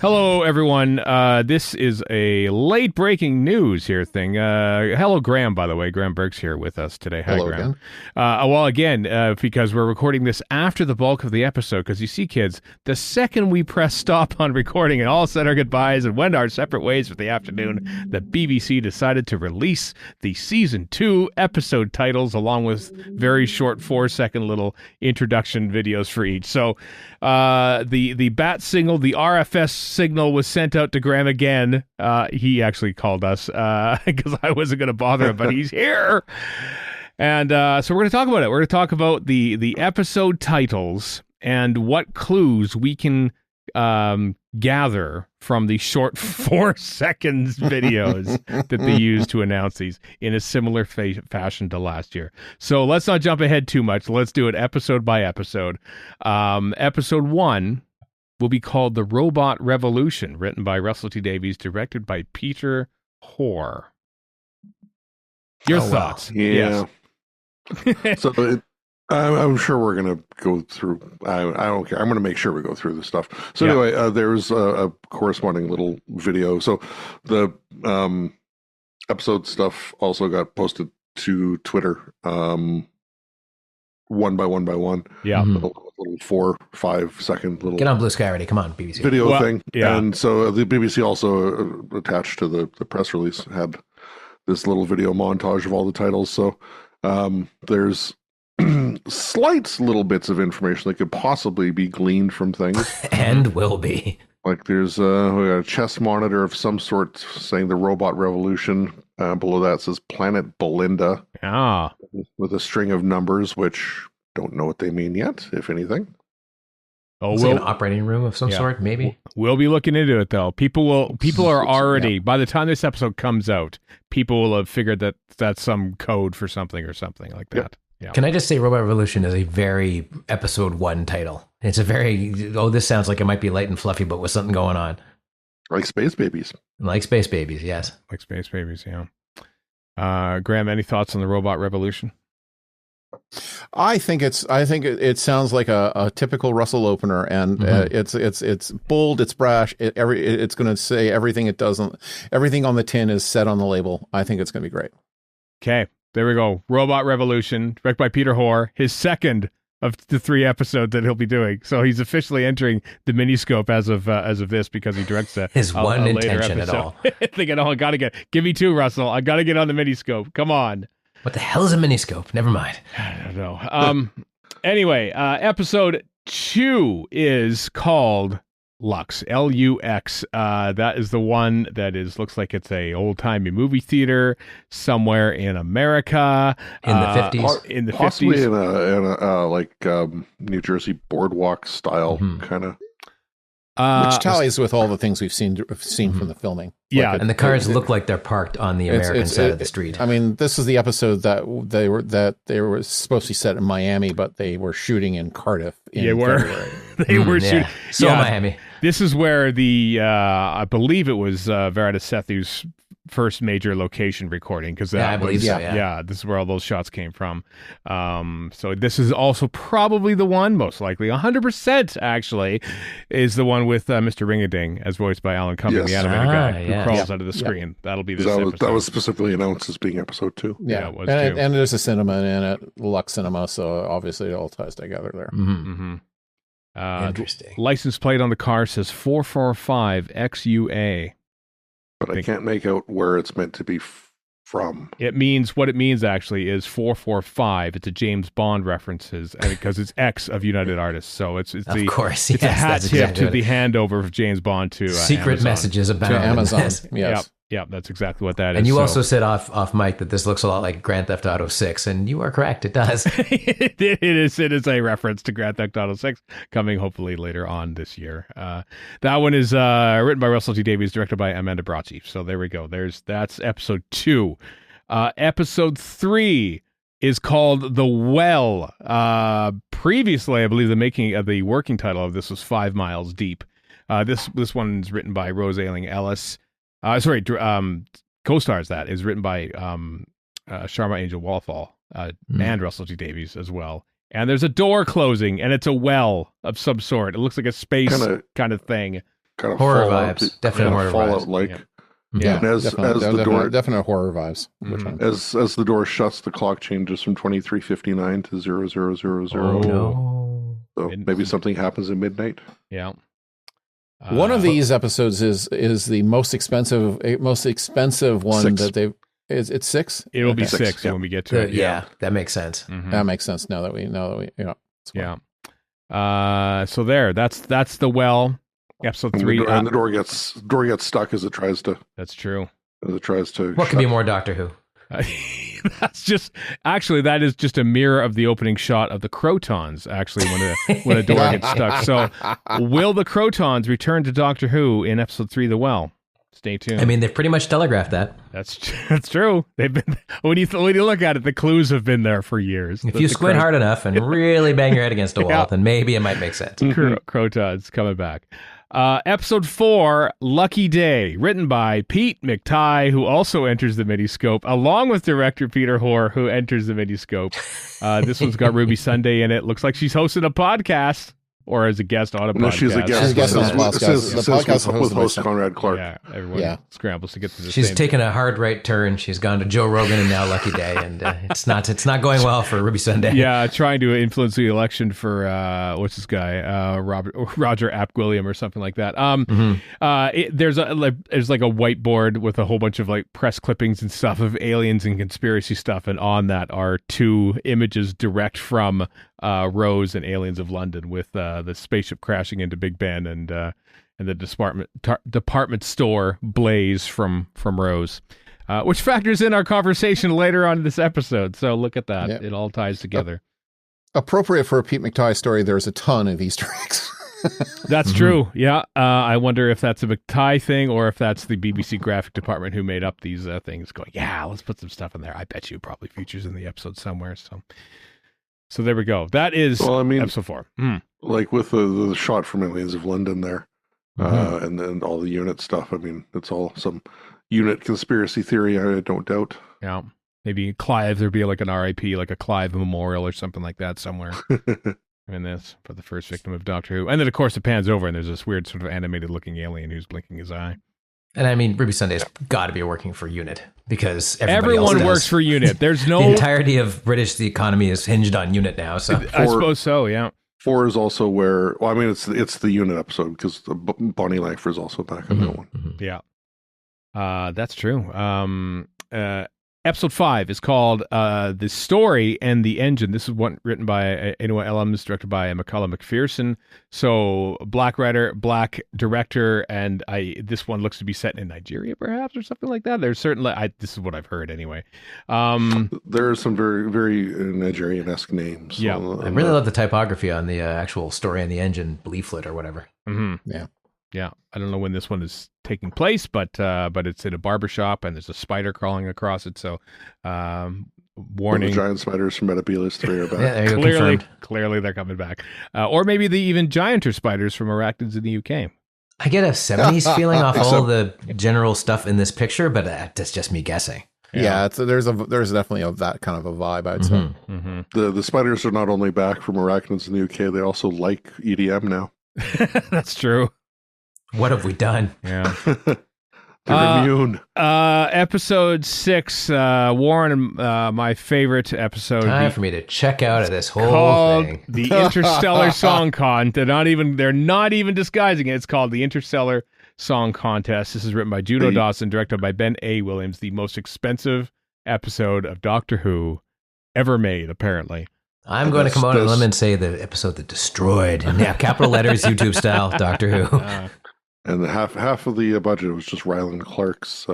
Hello, everyone. This is a late-breaking news here thing. Hello, Graham, by the way. Graeme Burk's here with us today. Hi, Hello, Graham. again. Because we're recording this after the bulk of the episode, because you see, kids, the second we press stop on recording and all said our goodbyes and went our separate ways for the afternoon, the BBC decided to release the Season 2 episode titles, along with very short 4-second little introduction videos for each. So the bat signal, the RFS signal was sent out to Graham again. He actually called us because I wasn't going to bother him, but he's here. And so we're going to talk about it. We're going to talk about the episode titles and what clues we can gather from the short 4 seconds videos that they use to announce these in a similar fashion to last year. So let's not jump ahead too much. Let's do it episode by episode. Episode 1 will be called The Robot Revolution, written by Russell T. Davies, directed by Peter Hoare. Your thoughts? Wow. Yeah. Yes. So I'm sure we're going to go through. I don't care. I'm going to make sure we go through this stuff. So anyway, there's a corresponding little video. So the episode stuff also got posted to Twitter, one by one. Yeah. Little 4-5 second little Get on Blue Sky already. Come on, BBC. video thing. Yeah. And so the BBC also attached to the press release had this little video montage of all the titles. So there's slight little bits of information that could possibly be gleaned from things. And will be. Like there's a chess monitor of some sort saying the robot revolution. Below that says Planet Belinda. With a string of numbers, which don't know what they mean yet, if anything. Oh, It's like an operating room of some sort, maybe. We'll be looking into it, though. People are already, by the time this episode comes out, people will have figured that that's some code for something or something like that. Yep. Yeah. Can I just say Robot Revolution is a very episode 1 title. It's a very, this sounds like it might be light and fluffy, but with something going on. Like Space Babies. Like Space Babies, yes. Like Space Babies, yeah. Graham, any thoughts on the Robot Revolution? I think it sounds like a typical Russell opener, and it's bold, it's brash. It's going to say everything it doesn't. Everything on the tin is said on the label. I think it's going to be great. Okay, there we go. Robot Revolution, directed by Peter Hoare. His second of the 3 episodes that he'll be doing. So he's officially entering the miniscope as of this because he directs his one later intention episode. at all. Thinking, I gotta give me 2, Russell. I gotta get on the miniscope. Come on. What the hell is a miniscope? Never mind. I don't know. Anyway, episode 2 is called Lux, Lux. That is the one that looks like it's a old-timey movie theater somewhere in America. In the 50s? In the Possibly 50s. in a New Jersey boardwalk style kind of. Which tallies with all the things we've seen from the filming. Yeah, and the cars look like they're parked on the American side of the street. I mean, this is the episode that they were supposed to be set in Miami, but they were shooting in Cardiff. They were shooting. So Miami. This is where I believe it was Veritas Sethu's first major location recording, because I believe so. Yeah, this is where all those shots came from. So this is also probably the one, most likely 100% actually, is the one with Mr. Ring-a-Ding, as voiced by Alan Cumming, the animated guy who crawls out of the screen. That'll be this episode. That was specifically announced as being episode 2. Yeah, it was and, too. And there's a cinema in it, Lux Cinema, so obviously it all ties together there. Interesting. License plate on the car says 445 XUA. But I can't make out where it's meant to be from. What it means actually is 445. It's a James Bond references, because it's X of United Artists. So it's of course, it's a hat tip exactly to the handover of James Bond to secret Amazon. Messages about to Amazon. Yes. Yep, that's exactly what that is. And you also said off mic that this looks a lot like Grand Theft Auto 6, and you are correct, it does. it is a reference to Grand Theft Auto 6, coming hopefully later on this year. That one is written by Russell T. Davies, directed by Amanda Bracci. So there we go. That's episode 2. Episode 3 is called The Well. Previously, I believe the working title of this was 5 Miles Deep. This one's written by Rose Ailing Ellis. Co-stars that is written by Sharma Angel Wallfall and Russell T. Davies as well. And there's a door closing, and it's a well of some sort. It looks like a space kind of thing. kind of Horror Fallout, vibes. Definite horror Fallout vibes. like. Yeah. And as the door definite horror vibes. as the door shuts, the clock changes from 23:59 to 00:00. Oh, no. So maybe something happens at midnight. Yeah. One of these episodes is the most expensive one 6. that they've. It's 6. It'll be 6, 6 yeah. when we get to it. Yeah, that makes sense. Mhm. That makes sense now that we Yeah. So that's the well. Episode And 3. the door gets stuck as it tries to. That's true. What Could be more Doctor Who? That is just a mirror of the opening shot of the Crotons, actually, when a door gets stuck. So, will the Crotons return to Doctor Who in episode 3, The Well? Stay tuned. I mean, they've pretty much telegraphed that. That's true. They've been, when you look at it, the clues have been there for years. If you squint hard enough and really bang your head against a wall, then maybe it might make sense. Crotons coming back. Episode 4, Lucky Day, written by Pete McTighe, who also enters the Miniscope, along with director Peter Hoare, who enters the Miniscope. This one's got Ruby Sunday in it. Looks like she's hosting a podcast, or as a guest on a podcast. No, she's a guest. She's a guest on the podcast. The podcast with host Conrad Clark. Yeah, everyone scrambles to get to the She's same. taken a hard right turn. She's gone to Joe Rogan and now Lucky Day, and it's not going well for Ruby Sunday. Yeah, trying to influence the election for what's this guy, Roger Ap-William or something like that. There's like a whiteboard with a whole bunch of like press clippings and stuff of aliens and conspiracy stuff, and on that are 2 images direct from Rose and Aliens of London, with the spaceship crashing into Big Ben and the department store Blaze from Rose, which factors in our conversation later on in this episode. So look at that; it all ties together. Appropriate for a Pete McTighe story. There's a ton of Easter eggs. That's true. Yeah, I wonder if that's a McTighe thing or if that's the BBC graphic department who made up these things. Going, let's put some stuff in there. I bet you probably features in the episode somewhere. So there we go. That is episode 4. Like with the shot from Aliens of London there, and then all the unit stuff. I mean, it's all some unit conspiracy theory, I don't doubt. Yeah. Maybe Clive, there'd be like an RIP, like a Clive memorial or something like that somewhere in this for the first victim of Doctor Who. And then, of course, it pans over and there's this weird sort of animated looking alien who's blinking his eye. And I mean, Ruby Sunday's got to be working for UNIT because everyone works for UNIT. There's no... The entirety of the economy is hinged on UNIT now. So I suppose so, yeah. 4 is also where... Well, I mean, it's the UNIT episode because Bonnie Langford is also back on that one. Yeah. That's true. Episode 5 is called The Story and the Engine. This is one written by Inua Ellams, directed by McCullough McPherson. So black writer, black director, and this one looks to be set in Nigeria, perhaps, or something like that. There's certainly, this is what I've heard anyway. There are some very, very Nigerian-esque names. Yeah. I really love the typography on the actual Story and the Engine leaflet or whatever. Yeah, I don't know when this one is taking place, but it's in a barbershop and there's a spider crawling across it. So, warning: the giant spiders from Metapilus 3 are back. Clearly, they're coming back, or maybe the even gianter spiders from arachnids in the UK. I get a 70s feeling off all the general stuff in this picture, but that's just me guessing. Yeah, there's definitely that kind of a vibe, I'd say. The spiders are not only back from arachnids in the UK, they also like EDM now. That's true. What have we done? Yeah. They're immune. Episode 6, Warren, my favorite episode. Time for me to check out of this whole thing. The Interstellar Song Con. They're not even disguising it. It's called the Interstellar Song Contest. This is written by Juno Dawson, directed by Ben A. Williams, the most expensive episode of Doctor Who ever made, apparently. I'm going to come out on a limb and say the episode that destroyed, and capital letters, YouTube style, Doctor Who. And half of the budget was just Ryland Clark's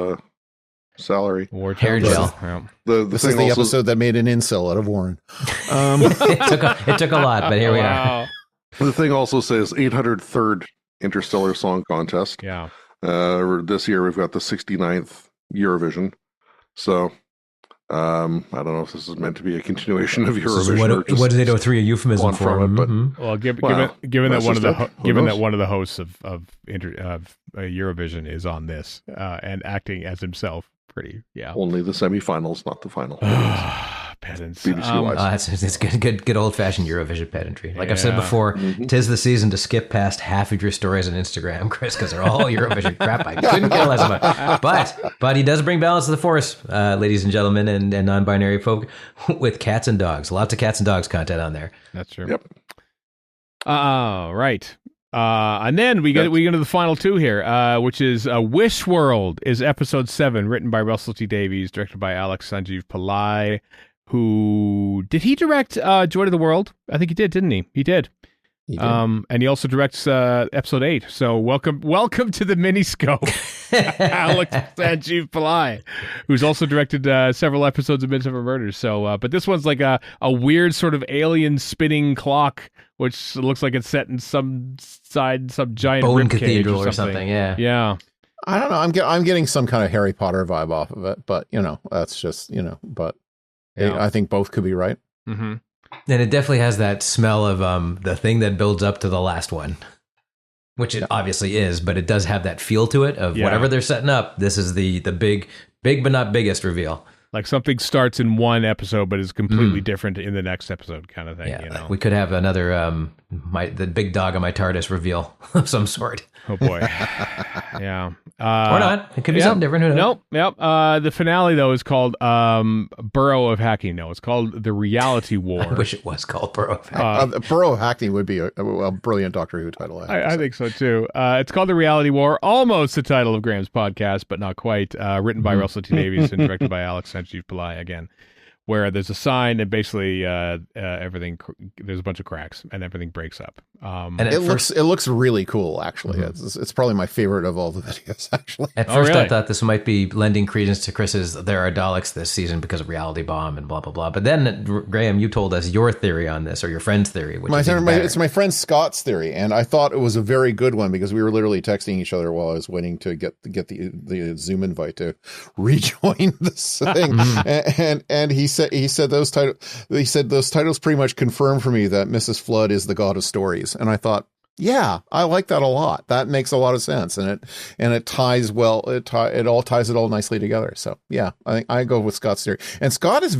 salary. Hair gel. Yeah. This is the episode that made an incel out of Warren. It took a lot, but here we are. The thing also says 803rd Interstellar Song Contest. Yeah. This year we've got the 69th Eurovision. So I don't know if this is meant to be a continuation of Eurovision. What is 803 a euphemism for? Well, given that one of the hosts of Eurovision is on this and acting as himself, pretty Only the semifinals, not the final. pedants. BBC wise. It's good old-fashioned Eurovision pedantry. Like I've said before, 'tis the season to skip past half of your stories on Instagram, Chris, because they're all Eurovision crap. I couldn't care less about. But he does bring balance to the force, ladies and gentlemen, and non-binary folk, with cats and dogs. Lots of cats and dogs content on there. That's true. Yep. Right. And then we get into the final two here, which is Wish World is episode 7, written by Russell T Davies, directed by Alex Sanjeev Pillai, who did he direct Joy to the World? I think he did, didn't he? He did. And he also directs episode 8. So welcome to the miniscope, Alex Sanjeev Pillai, who's also directed several episodes of Midsummer Murders. So, but this one's like a weird sort of alien spinning clock, which looks like it's set in some giant bone rib cathedral or something. Yeah. I don't know. I'm getting some kind of Harry Potter vibe off of it, but that's just but I think both could be right. Mm-hmm. And it definitely has that smell of the thing that builds up to the last one, which it obviously is, but it does have that feel to it of whatever they're setting up. This is the big but not biggest reveal. Like something starts in one episode, but is completely different in the next episode, kind of thing. Yeah, we could have another the big dog on my TARDIS reveal of some sort. Oh boy, yeah, or not. It could be something different. Who knows? Nope. The finale though is called Burrow of Hacking. No, it's called The Reality War. I wish it was called Burrow of Hacking. Burrow of Hacking would be a brilliant Doctor Who title. I think so too. It's called The Reality War, almost the title of Graham's podcast, but not quite. Written by Russell T Davies and directed by Alex Sanjeev Pillai again. Where there's a sign and basically everything, there's a bunch of cracks and everything breaks up. And it looks really cool, actually. Mm-hmm. It's probably my favorite of all the videos, actually. At first, I thought this might be lending credence to Chris's "there are Daleks this season because of Reality Bomb" and blah blah blah. But then, Graham, you told us your theory on this, or your friend's theory. It's my friend Scott's theory, and I thought it was a very good one because we were literally texting each other while I was waiting to get the Zoom invite to rejoin this thing, and he said those titles pretty much confirmed for me that Mrs. Flood is the god of stories. And I thought, yeah, I like that a lot. That makes a lot of sense, and it ties well. It all ties it all nicely together. So yeah, I think I go with Scott's theory. And Scott is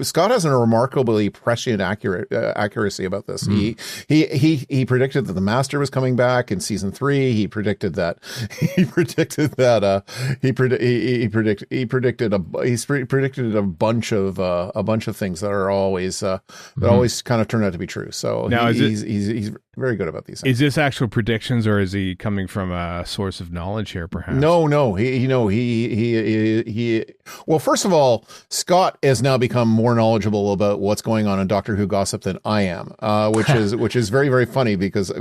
Scott has a remarkably prescient accuracy about this. He predicted that the Master was coming back in season 3. He predicted a bunch of things that are always that always kind of turn out to be true. So now he's very good about these things. Is this actual predictions, or is he coming from a source of knowledge here, perhaps? No. Well, first of all, Scott has now become more knowledgeable about what's going on in Doctor Who gossip than I am, which is very, very funny because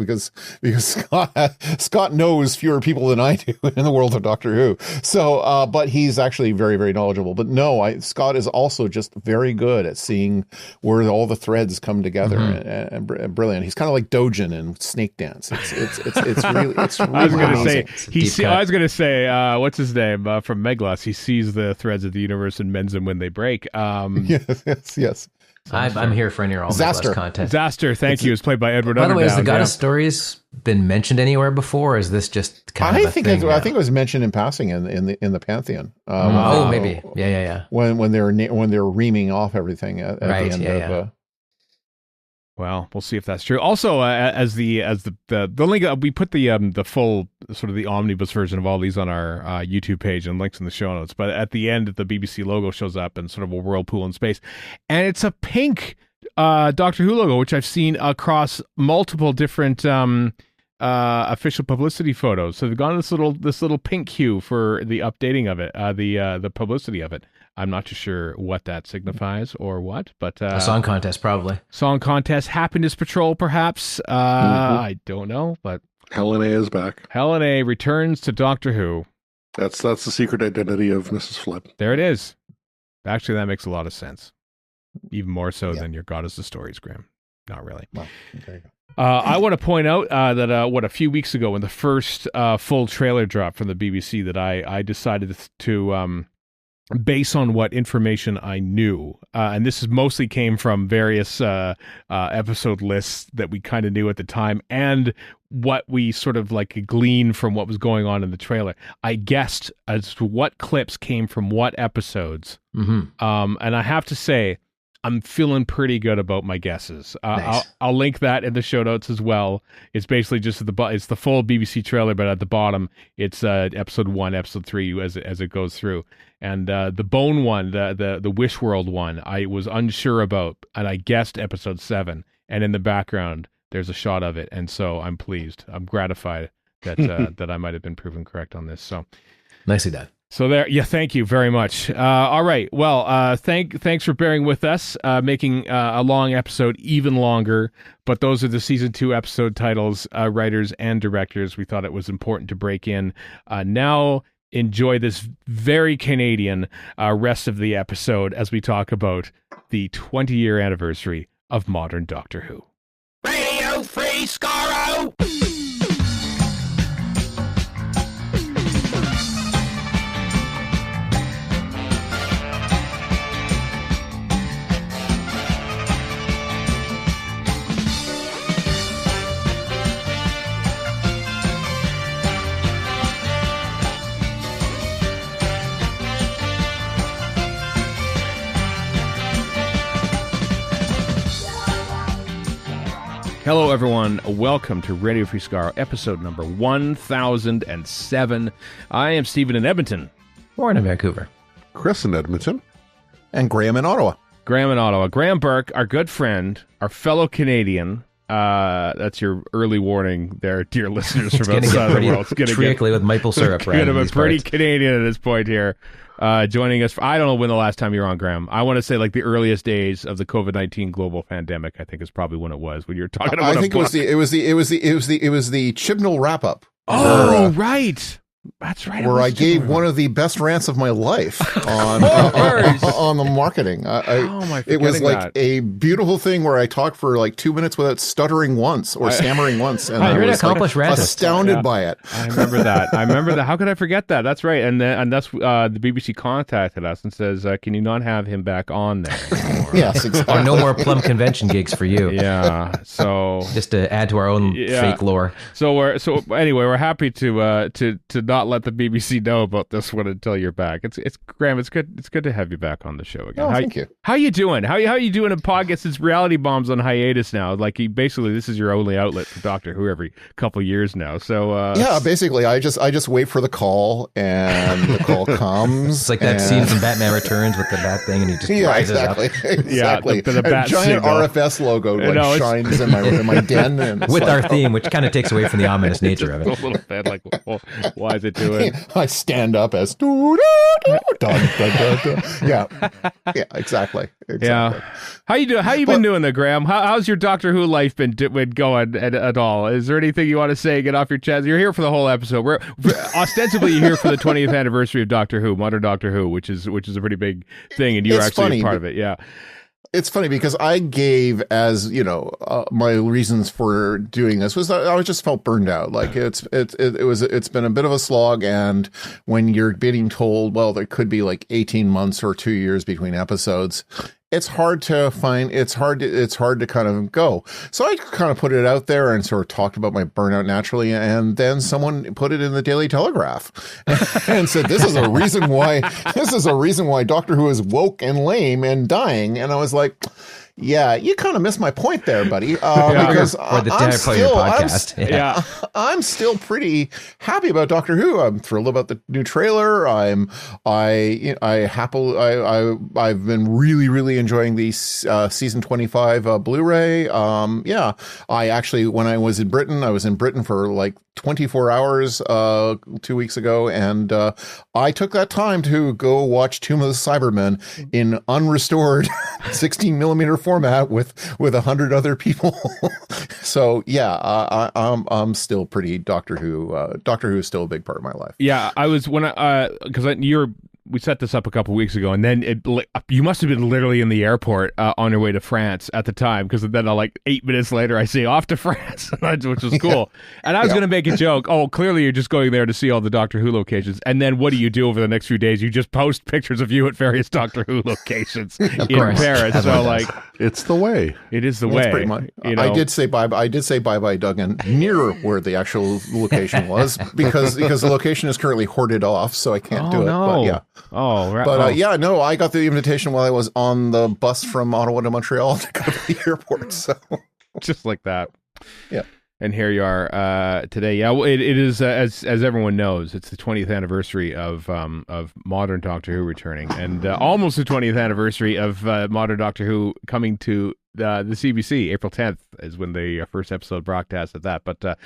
Scott knows fewer people than I do in the world of Doctor Who. So, but he's actually very, very knowledgeable. But no, Scott is also just very good at seeing where all the threads come together and brilliant. He's kind of like Dojin and Snake Dance. It's really I was going to say, what's his name from Meglos? He sees the threads of the universe and mends them when they break. Yes. I'm here for any all Meglos content. Zaster, thank you. It's played by Edward Underdown. By the way, has the God of Stories been mentioned anywhere before, or is this just kind of a thing? I think it was mentioned in passing in the Pantheon. Maybe. Yeah. When they were reaming off everything at the end of. Well, we'll see if that's true. Also, as the link, we put the full sort of the omnibus version of all these on our YouTube page and links in the show notes. But at the end, the BBC logo shows up and sort of a whirlpool in space, and it's a pink Doctor Who logo, which I've seen across multiple different official publicity photos. So they've gone this little pink hue for the updating of it, the publicity of it. I'm not too sure what that signifies or what, but a song contest probably. Song contest, Happiness Patrol, perhaps. I don't know, but Helen A is back. Helen A returns to Doctor Who. That's the secret identity of Mrs. Flood. There it is. Actually, that makes a lot of sense. Even more so than your Goddess of Stories, Graham. Not really. Well, there you go. I want to point out that a few weeks ago, when the first full trailer dropped from the BBC, that I decided to based on what information I knew, and this is mostly came from various episode lists that we kind of knew at the time, and what we sort of like gleaned from what was going on in the trailer. I guessed as to what clips came from what episodes, and I have to say I'm feeling pretty good about my guesses. Nice. I'll link that in the show notes as well. It's basically just it's the full BBC trailer, but at the bottom it's episode 1, episode 3 as it goes through. And the Bone one, the Wish World one, I was unsure about, and I guessed episode 7. And in the background, there's a shot of it, and so I'm pleased. I'm gratified that that I might have been proven correct on this. So Nicely done. So there, yeah, thank you very much. All right, well, thanks for bearing with us, making a long episode even longer. But those are the season 2 episode titles, writers and directors. We thought it was important to break in. Now enjoy this very Canadian rest of the episode as we talk about the 20-year anniversary of modern Doctor Who. Radio Free Skaro! Hello, everyone. Welcome to Radio Free Skaro, episode number 1007. I am Stephen in Edmonton. Warren in Vancouver. Chris in Edmonton. And Graham in Ottawa. Graham in Ottawa. Graeme Burk, our good friend, our fellow Canadian. That's your early warning there, dear listeners from outside of the world. It's going to get with maple syrup. Right, a pretty Canadian at this point here. Joining us, I don't know when the last time you were on, Graham. I want to say like the earliest days of the COVID-19 global pandemic. I think is probably when it was when you were talking about. I think it was the Chibnall wrap up. Oh, right. That's right. Where I gave one of the best rants of my life on the marketing. It was like a beautiful thing where I talked for like 2 minutes without stuttering once or stammering once. And I was astounded by it. I remember that. How could I forget that? That's right. And that's the BBC contacted us and says, "Can you not have him back on there anymore?" Yes, exactly. Or no more Plum Convention gigs for you. Yeah. So just to add to our own fake lore. So anyway, we're happy to not let the BBC know about this one until you're back. It's Graham. It's good to have you back on the show again. Thank you. How you doing? How you doing in podcast? It's Reality Bomb's on hiatus now. Like basically this is your only outlet for Doctor Who every couple years now. So yeah, basically I just wait for the call and the call comes. It's like that scene from Batman Returns with the bat thing and he just rises up. Exactly. The bat giant signal. RFS logo shines in my den and with our theme, which kind of takes away from the ominous nature of it. A little bit like, well, why is it doing? I stand up as yeah, exactly. Yeah. How you doing? How you been doing there, Graham? How's your Doctor Who life been going at all? Is there anything you want to say? Get off your chest. You're here for the whole episode. We're ostensibly you're here for the 20th anniversary of Doctor Who, modern Doctor Who, which is a pretty big thing, and you're actually a part of it. Yeah. It's funny because I gave my reasons for doing this was that I just felt burned out. Like it's been a bit of a slog, and when you're being told, well, there could be like 18 months or 2 years between episodes, it's hard to kind of go. So I kind of put it out there and sort of talked about my burnout naturally. And then someone put it in the Daily Telegraph and said, this is a reason why Doctor Who is woke and lame and dying. And I was like, yeah, you kind of missed my point there, buddy. Because I'm still pretty happy about Doctor Who. I'm thrilled about the new trailer. I've been really, really enjoying the season 25 Blu-ray. I actually, when I was in Britain for like 24 hours 2 weeks ago, and I took that time to go watch Tomb of the Cybermen in unrestored 16 millimeter format with 100 other people. So yeah, I'm still pretty Doctor Who. Doctor Who is still a big part of my life. Yeah, I was we set this up a couple weeks ago, and then you must have been literally in the airport on your way to France at the time, because then like 8 minutes later I say off to France, which was cool. And I was going to make a joke. Oh, clearly you're just going there to see all the Doctor Who locations. And then what do you do over the next few days? You just post pictures of you at various Doctor Who locations in Paris. So like, it's the way. It is the way. Pretty much. I did say bye, Duggan, near where the actual location was, because the location is currently hoarded off, so I can't do it. No. But yeah. Oh, right. But yeah, no, I got the invitation while I was on the bus from Ottawa to Montreal to go to the airport. So just like that. Yeah. And here you are today. Yeah, well, it is as everyone knows, it's the 20th anniversary of modern Doctor Who returning, and almost the 20th anniversary of modern Doctor Who coming to the CBC. April 10th is when the first episode broadcasted that. But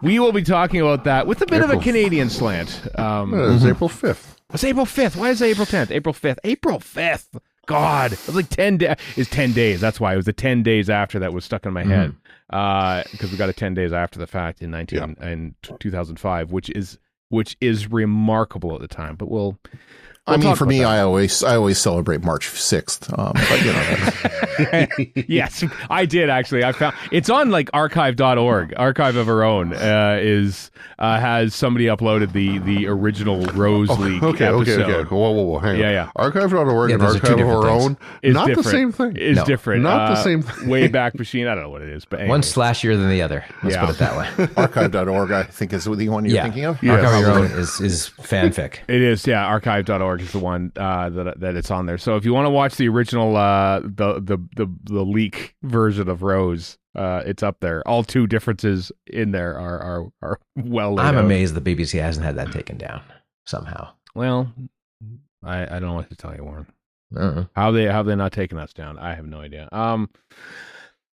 we will be talking about that with a bit of a Canadian slant. It was April 5th. It's April 5th. Why is it April 10th? April 5th. April 5th. God, it was like 10 days. It's 10 days. That's why it was the 10 days after that was stuck in my head. Because we got it 10 days after the fact in 2005, which is remarkable at the time. But we'll I mean, for me, I always celebrate March 6th. But you know, yes, I did actually. I found it's on like archive.org. Archive of Our Own has somebody uploaded the original Rose League episode. Okay. Whoa. Hang on. Yeah. Archive.org and Archive of Our Own is not different. the same thing. Is different. Not the same thing. Wayback Machine. I don't know what it is, but one's slashier than the other. Let's put it that way. Archive.org, I think, is the one you're thinking of. Archive of Your Own is fanfic. It is, yeah. Archive.org is the one that it's on there. So if you want to watch the original, the leak version of Rose, it's up there. All two differences in there are well laid I'm out. amazed the BBC hasn't had that taken down somehow. Well, I don't know what to tell you, Warren. Uh-uh. How have they not taken us down? I have no idea.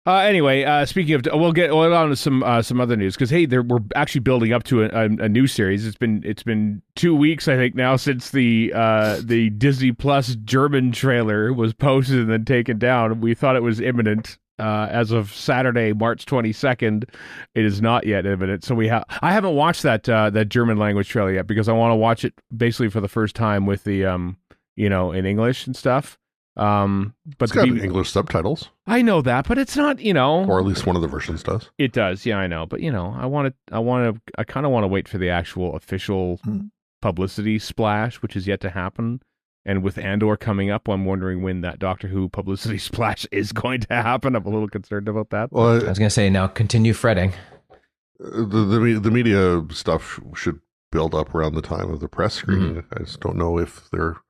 Anyway, speaking of, we'll get on to some other news because we're actually building up to a new series. It's been 2 weeks, I think, now since the Disney Plus German trailer was posted and then taken down. We thought it was imminent. As of Saturday, March 22nd, it is not yet imminent. So I haven't watched that German language trailer yet because I want to watch it basically for the first time with the in English and stuff. But it's got English subtitles. I know that, but it's not, or at least one of the versions does. It does, yeah, I know. But I kind of want to wait for the actual official publicity splash, which is yet to happen. And with Andor coming up, I'm wondering when that Doctor Who publicity splash is going to happen. I'm a little concerned about that. Well, I was going to say, now continue fretting. The media stuff should build up around the time of the press screening. I just don't know if they're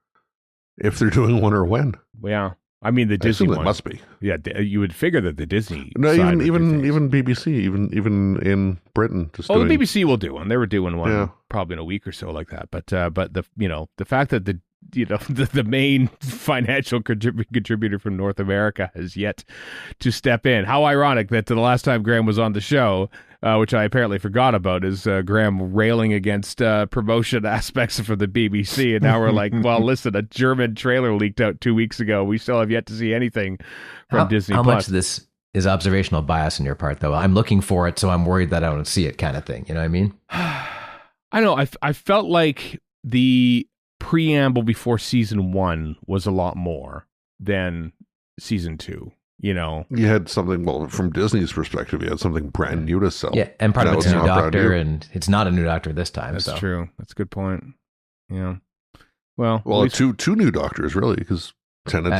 doing one or when. Yeah, I mean the Disney one must be. Yeah, you would figure that the Disney. No, even BBC, even in Britain. The BBC will do one. They were doing one probably in a week or so like that. But the fact that the main financial contributor from North America has yet to step in. How ironic that the last time Graham was on the show, which I apparently forgot about, is Graham railing against promotion aspects for the BBC. And now we're like, well, listen, a German trailer leaked out 2 weeks ago. We still have yet to see anything from Disney+. How much of this is observational bias on your part, though? I'm looking for it, so I'm worried that I don't see it kind of thing. You know what I mean? I know. I felt like the preamble before season 1 was a lot more than season 2. You had something, from Disney's perspective, you had something brand new to sell. Yeah, and part of it's a new Doctor, and it's not a new Doctor this time. That's true. That's a good point. Yeah. Well, two new Doctors, really, because Tennant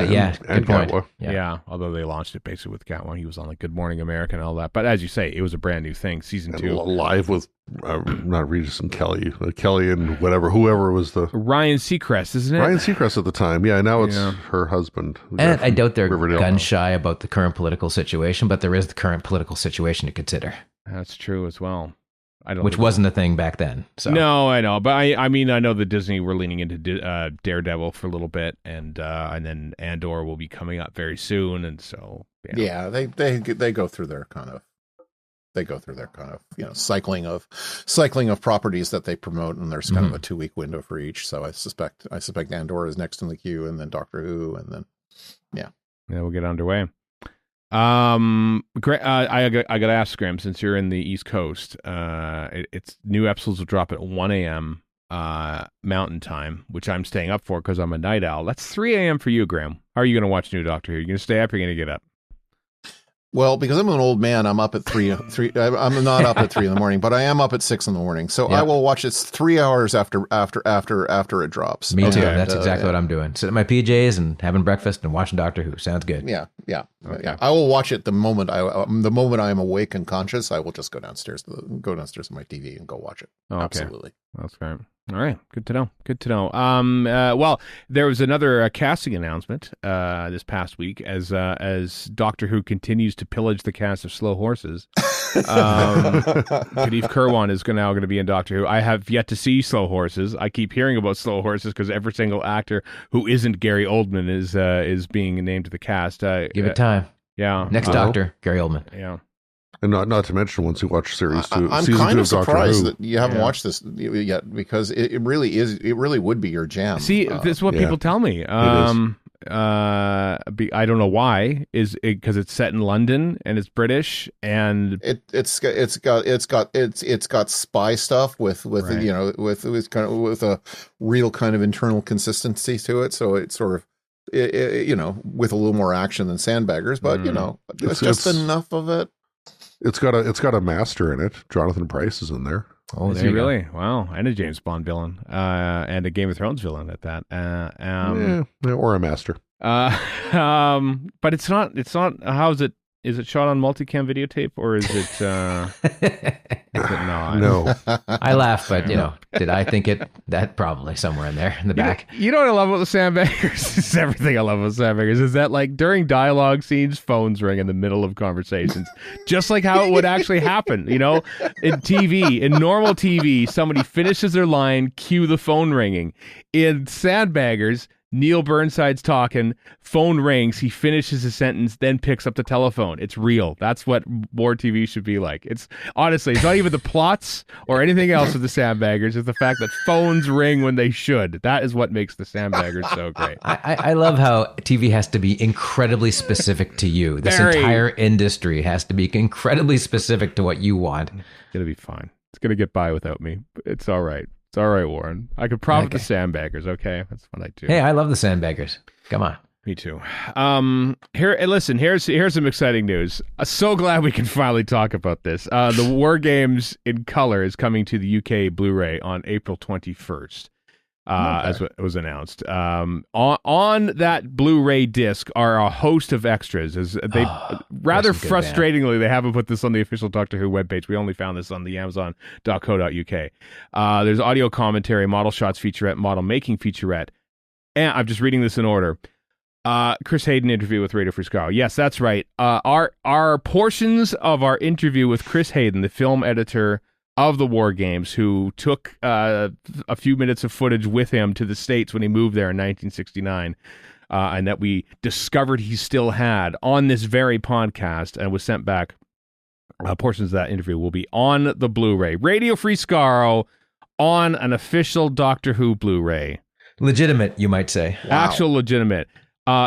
and Catwa. Yeah, although they launched it basically with Catwa. He was on like Good Morning America and all that. But as you say, it was a brand new thing, season 2. Live with, not Regis and Kelly and whoever was the... Ryan Seacrest, isn't it? Ryan Seacrest at the time. Yeah, now it's her husband. And I doubt they're gun-shy about the current political situation, but there is the current political situation to consider. That's true as well. Which wasn't a thing back then. So. No, I know, but I mean, I know that Disney were leaning into Daredevil for a little bit, and then Andor will be coming up very soon, and so they go through their kind of cycling of properties that they promote, and there's kind of a 2-week window for each. So I suspect Andor is next in the queue, and then Doctor Who, and then we'll get underway. I gotta ask, Graham, since you're in the East Coast, it's new episodes will drop at 1 a.m. Mountain Time, which I'm staying up for because I'm a night owl. That's 3 a.m. for you, Graham. How are you going to watch new Doctor Who? Are you going to stay up or are you going to get up? Well, because I'm an old man, I'm up at 3. I'm not up at 3 in the morning, but I am up at 6 in the morning. So I will watch this 3 hours after it drops. Me too. That's exactly what I'm doing. Sitting in my PJs and having breakfast and watching Doctor Who. Sounds good. Yeah. Yeah, I will watch it the moment I am awake and conscious. I will just go downstairs to my TV and go watch it. Okay. Absolutely. That's great. All right. Good to know. Well, there was another casting announcement this past week as Doctor Who continues to pillage the cast of Slow Horses. Kadif Kirwan is now going to be in Doctor Who. I have yet to see Slow Horses. I keep hearing about Slow Horses because every single actor who isn't Gary Oldman is being named to the cast. Give it time. Yeah. Next Doctor, Gary Oldman. Yeah. And not to mention, once you watch series 2, I'm season kind 2 of of Doctor surprised Who, that you haven't watched this yet, because it really would be your jam. See, this is what people tell me. I don't know why. Is it because it's set in London and it's British and it's got spy stuff with right. with a real kind of internal consistency to it. So it's sort of with a little more action than Sandbaggers, but it's just enough of it. It's got a master in it. Jonathan Pryce is in there. Oh, is he really? Wow, and a James Bond villain, and a Game of Thrones villain at that. Or a master. But it's not. How is it? Is it shot on multicam videotape or is it? Not? No. I laugh, but did I think it? That probably somewhere in there in the back. You know what I love about the Sandbaggers? It's everything I love about Sandbaggers is that like during dialogue scenes, phones ring in the middle of conversations, just like how it would actually happen. In TV, in normal TV, somebody finishes their line, cue the phone ringing. In Sandbaggers, Neil Burnside's talking, phone rings, he finishes his sentence, then picks up the telephone. It's real. That's what war TV should be like. It's honestly, it's not even the plots or anything else of the Sandbaggers. It's the fact that phones ring when they should. That is what makes the Sandbaggers so great. I love how TV has to be incredibly specific to you. This entire industry has to be incredibly specific to what you want. It's going to be fine. It's going to get by without me. It's all right. It's all right, Warren. I could profit the Sandbaggers, okay? That's what I do. Hey, I love the Sandbaggers. Come on. Me too. Here's some exciting news. I'm so glad we can finally talk about this. The War Games in color is coming to the UK Blu-ray on April 21st. As it was announced. On that Blu-ray disc are a host of extras. As they rather frustratingly, they haven't put this on the official Doctor Who webpage. We only found this on the Amazon.co.uk. There's audio commentary, model shots featurette, model making featurette, and I'm just reading this in order. Chris Hayden interview with Radio Free Skaro. Yes, that's right. Our portions of our interview with Chris Hayden, the film editor of the War Games, who took a few minutes of footage with him to the States when he moved there in 1969, and that we discovered he still had on this very podcast and was sent back. Portions of that interview will be on the Blu-ray. Radio Free Skaro on an official Doctor Who Blu-ray. Legitimate, you might say. Wow. Actual legitimate.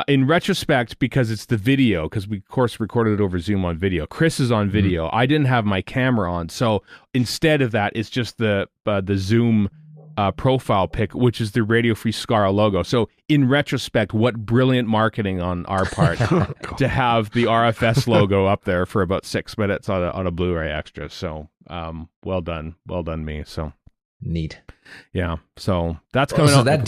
In retrospect, because it's the video, because we, of course, recorded it over Zoom on video. Chris is on video. Mm-hmm. I didn't have my camera on. So instead of that, it's just the Zoom profile pic, which is the Radio Free Skaro logo. So in retrospect, what brilliant marketing on our part to have the RFS logo up there for about 6 minutes on a Blu-ray extra. So well done me. So neat. Yeah, so that's coming out. So that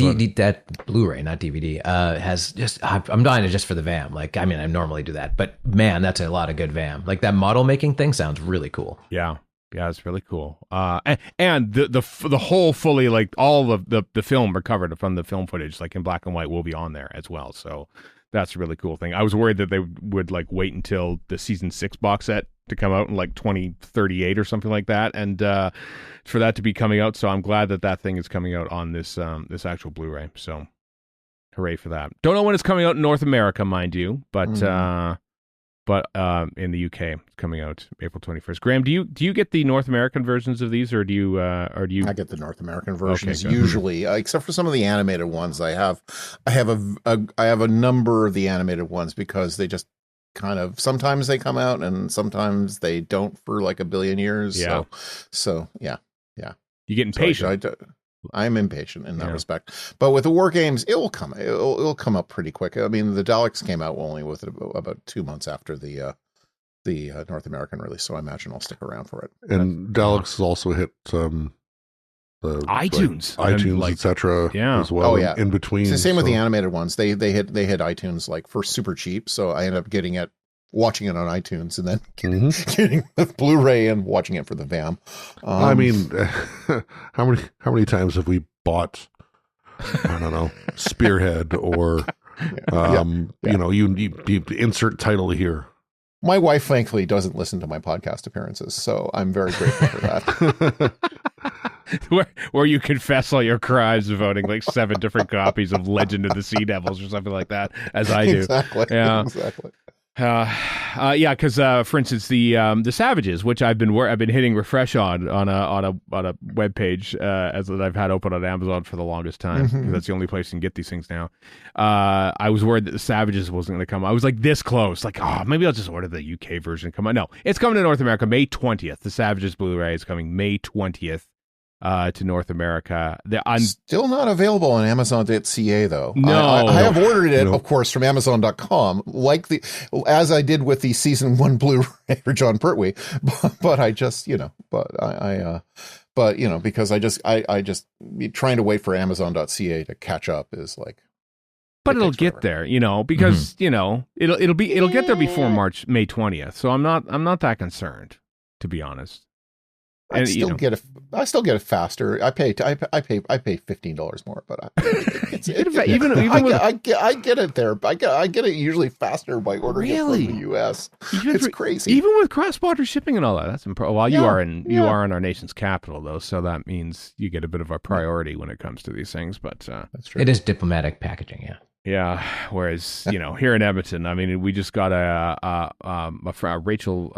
Blu-ray, not DVD, has just, I'm dying to just for the VAM. Like, I mean, I normally do that, but man, that's a lot of good VAM. Like that model making thing sounds really cool. Yeah, it's really cool. And the whole fully, like all of the film recovered from the film footage, like in black and white, will be on there as well. So that's a really cool thing. I was worried that they would like wait until the season 6 box set to come out in like 2038 or something like that, and for that to be coming out. So I'm glad that thing is coming out on this actual Blu-ray. So hooray for that. Don't know when it's coming out in North America, mind you, but in the UK it's coming out April 21st. Graham, do you get the North American versions of these, or do you I get the North American versions usually, except for some of the animated ones. I have a number of the animated ones because they just kind of, sometimes they come out and sometimes they don't for like a billion years. Yeah. So yeah. You get impatient. I'm impatient in that respect. But with the War Games, it'll come up pretty quick. I mean, the Daleks came out only with about 2 months after the North American release, so I imagine I'll stick around for it. And Daleks has also hit the iTunes, like, etc. as well. Oh yeah, in between. It's the same with the animated ones. They hit iTunes like for super cheap. So I ended up getting it watching it on iTunes and then getting the Blu-ray and watching it for the VAM. I mean, how many times have we bought, I don't know, Spearhead or, you know, you insert title here. My wife, thankfully, doesn't listen to my podcast appearances, so I'm very grateful for that. where you confess all your crimes of owning like 7 different copies of Legend of the Sea Devils or something like that, as I do. Exactly. Yeah. Exactly. Yeah, because for instance, the Savages, which I've been hitting refresh on a web page as that I've had open on Amazon for the longest time, because that's the only place you can get these things now. I was worried that the Savages wasn't going to come. I was like this close, like, oh, maybe I'll just order the UK version. Come on, no, it's coming to North America May 20th. The Savages Blu-ray is coming May 20th. To North America. I'm still not available on Amazon.ca though. No, I have ordered it, of course, from Amazon.com, as I did with the season 1 Blu-ray for John Pertwee. But I just, because I just trying to wait for Amazon.ca to catch up is like. But it'll get there, because it'll get there before May 20th. So I'm not that concerned, to be honest. I still get it faster. I pay $15 more, but I get it there. I get it usually faster by ordering it from the US. It's crazy, even with cross-border shipping and all that. That's you are in our nation's capital though, so that means you get a bit of a priority when it comes to these things. But that's true. It is diplomatic packaging, yeah. Yeah. Whereas, here in Edmonton, I mean, we just got our friend Rachel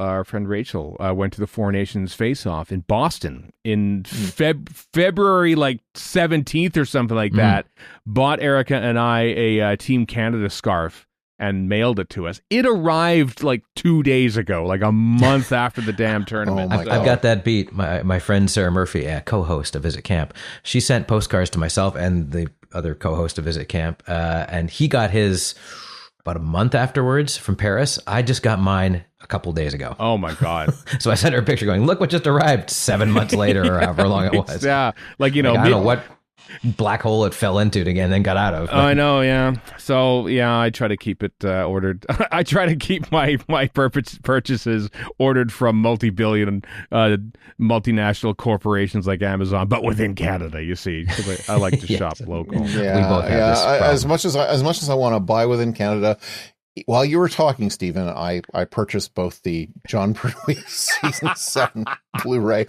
went to the Four Nations face-off in Boston in February, like 17th or something like that. Bought Erica and I a Team Canada scarf and mailed it to us. It arrived like 2 days ago, like a month after the damn tournament. I've got that beat. My friend Sarah Murphy, co-host of Visit Camp, she sent postcards to myself and the other co-host of Visit Camp, and he got his about a month afterwards from Paris. I just got mine a couple days ago. Oh my God. So I sent her a picture going, look what just arrived 7 months later or however long it was. Yeah. Like, I don't know what black hole it fell into again and then got out of. Oh, I know, yeah. So, yeah, I try to keep it ordered. I try to keep my purchases ordered from multi-billion multinational corporations like Amazon, but within Canada, you see. I like to shop local. Yeah, we both have this problem. As much as I want to buy within Canada, while you were talking, Stephen, I purchased both the John Pertwee Season 7 Blu-ray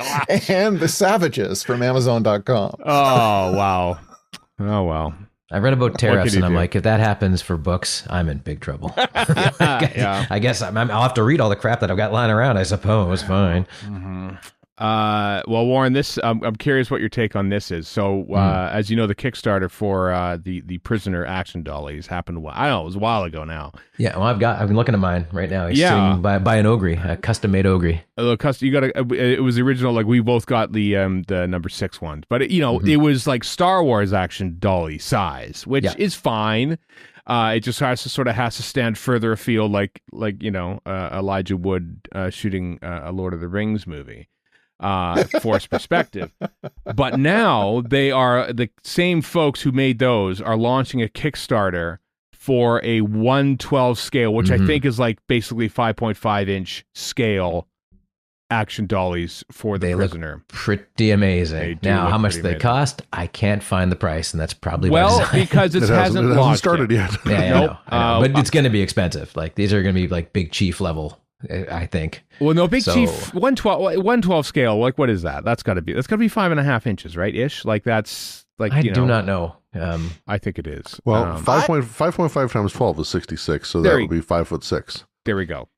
and the Savages from Amazon.com. Oh, wow. Oh, well. I read about tariffs, and I'm like, if that happens for books, I'm in big trouble. Yeah. I guess I'll have to read all the crap that I've got lying around, I suppose. Fine. Mm-hmm. Well, Warren, this I'm curious what your take on this is. So, as you know, the Kickstarter for the Prisoner action dollies happened. I don't know, it was a while ago now. Yeah, well, I've been looking at mine right now. He's sitting by an ogre, a custom made ogre. You got it was the original. Like we both got the number 6 one, but it was like Star Wars action dolly size, which is fine. It just has to stand further afield, like Elijah Wood shooting a Lord of the Rings movie. Force perspective. But now they are the same folks who made those are launching a Kickstarter for a 1/12 scale, which I think is like basically 5.5 inch scale action dollies for the Prisoner. Look pretty amazing. Now, how much they cost? I can't find the price, and that's probably because it hasn't started yet. Yeah, I know. But it's going to be expensive. Like these are going to be like big chief level, I think. Well, no, Big Chief 112 scale. Like, what is that? That's got to be 5.5 inches, right? Ish. Like that's like I do not know. I think it is. Well, 5.5 times 12 is 66, so that would be 5'6". There we go.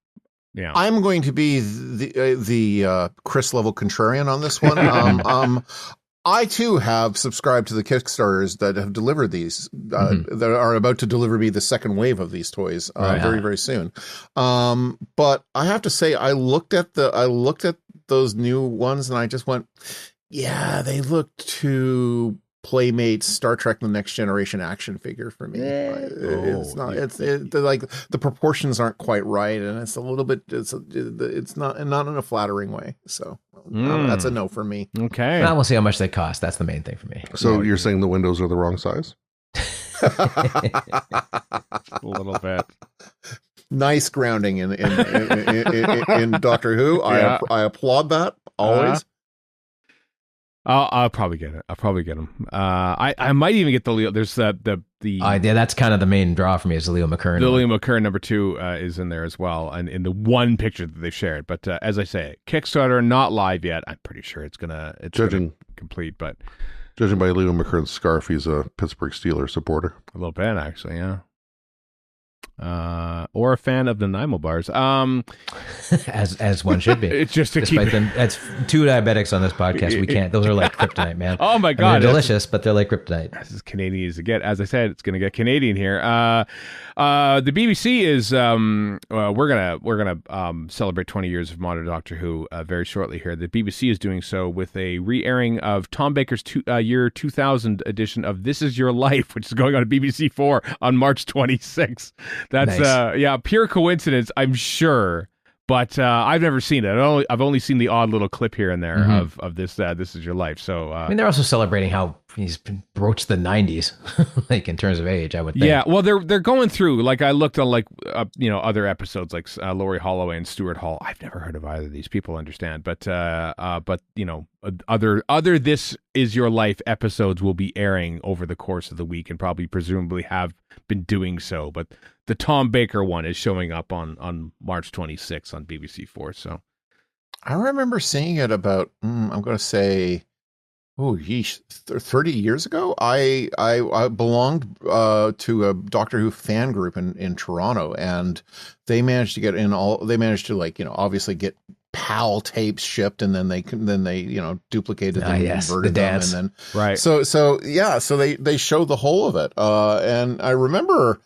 Yeah, I'm going to be the Chris level contrarian on this one. I too have subscribed to the Kickstarters that have delivered these, that are about to deliver me the second wave of these toys very, very soon. But I have to say, I looked at those new ones and I just went, yeah, they look too Playmates Star Trek The Next Generation action figure for me. It's not. It's like the proportions aren't quite right, and it's a little bit. It's not in a flattering way. So that's a no for me. Okay. Well, we'll see how much they cost. That's the main thing for me. So you're saying the windows are the wrong size? A little bit. nice grounding in Doctor Who. Yeah. I applaud that always. I'll probably get it. I'll probably get him. I might even get the Leo. There's the yeah, that's kind of the main draw for me is the Leo McKern. The Leo McKern number 2 is in there as well, and in the one picture that they shared. But as I say, Kickstarter not live yet. I'm pretty sure it's gonna complete. But judging by Leo McKern's scarf, he's a Pittsburgh Steelers supporter. A little bit, actually, yeah. Or a fan of the Nanaimo bars. As one should be. It's just to Despite keep them, that's 2 diabetics on this podcast. We can't. Those are like kryptonite, man. Oh my God, they're delicious, but they're like kryptonite. This is Canadian as it gets. As I said, it's going to get Canadian here. The BBC is we're gonna celebrate 20 years of modern Doctor Who very shortly here. The BBC is doing so with a re-airing of Tom Baker's year 2000 edition of This Is Your Life, which is going on BBC 4 on March 26th. That's nice. Pure coincidence, I'm sure. But I've never seen it. I've only seen the odd little clip here and there of this. This Is Your Life. So I mean, they're also celebrating how he's broached the 90s, like in terms of age. I would think. Yeah, well, they're going through. Like I looked on other episodes like Laurie Holloway and Stuart Hall. I've never heard of either of these people. Understand, but other This Is Your Life episodes will be airing over the course of the week and probably presumably have been doing so. But the Tom Baker one is showing up on March 26th on BBC 4. So I remember seeing it about, I'm going to say, 30 years ago. I belonged to a Doctor Who fan group in Toronto, and they managed to get obviously get PAL tapes shipped, and then they duplicated them and converted them, and then right. So they showed the whole of it, and I remember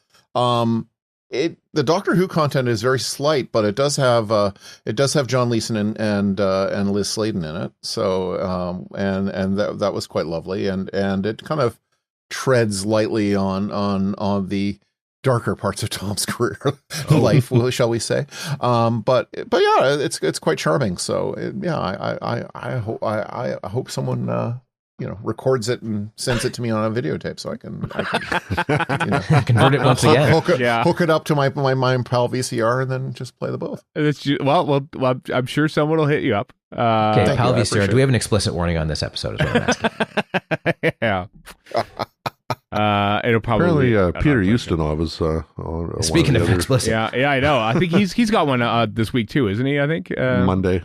the Doctor Who content is very slight, but it does have John Leeson and Liz Sladen in it. So and that was quite lovely, and it kind of treads lightly on the darker parts of Tom's career life, shall we say? But yeah, it's quite charming. So I hope someone records it and sends it to me on a videotape so I can convert it once again. Hook it up to my PAL VCR and then just play the both. Well, I'm sure someone will hit you up. Okay, PAL VCR. Do we have an explicit warning on this episode? Is what I'm asking. Yeah. It'll probably Peter Ustinov is on speaking of explicit. Yeah, I know. I think he's got one this week too, isn't he? I think Monday.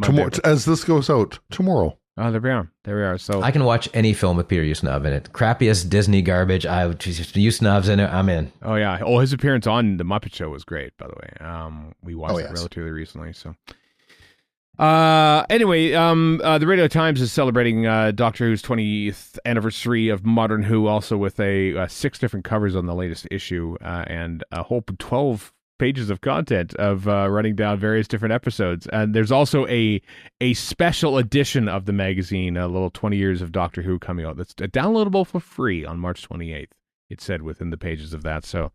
Tomorrow, as this goes out tomorrow. Oh, there we are. So I can watch any film with Peter Ustinov in it. Crappiest Disney garbage. Ustinov's in it. I'm in. Oh yeah. Oh, his appearance on the Muppet Show was great. By the way, we watched it relatively recently. So. Anyway, the Radio Times is celebrating Doctor Who's 20th anniversary of Modern Who, also with 6 different covers on the latest issue, and a whole 12 pages of content of running down various different episodes. And there's also a special edition of the magazine, a little 20 years of Doctor Who coming out that's downloadable for free on March 28th. It said within the pages of that. So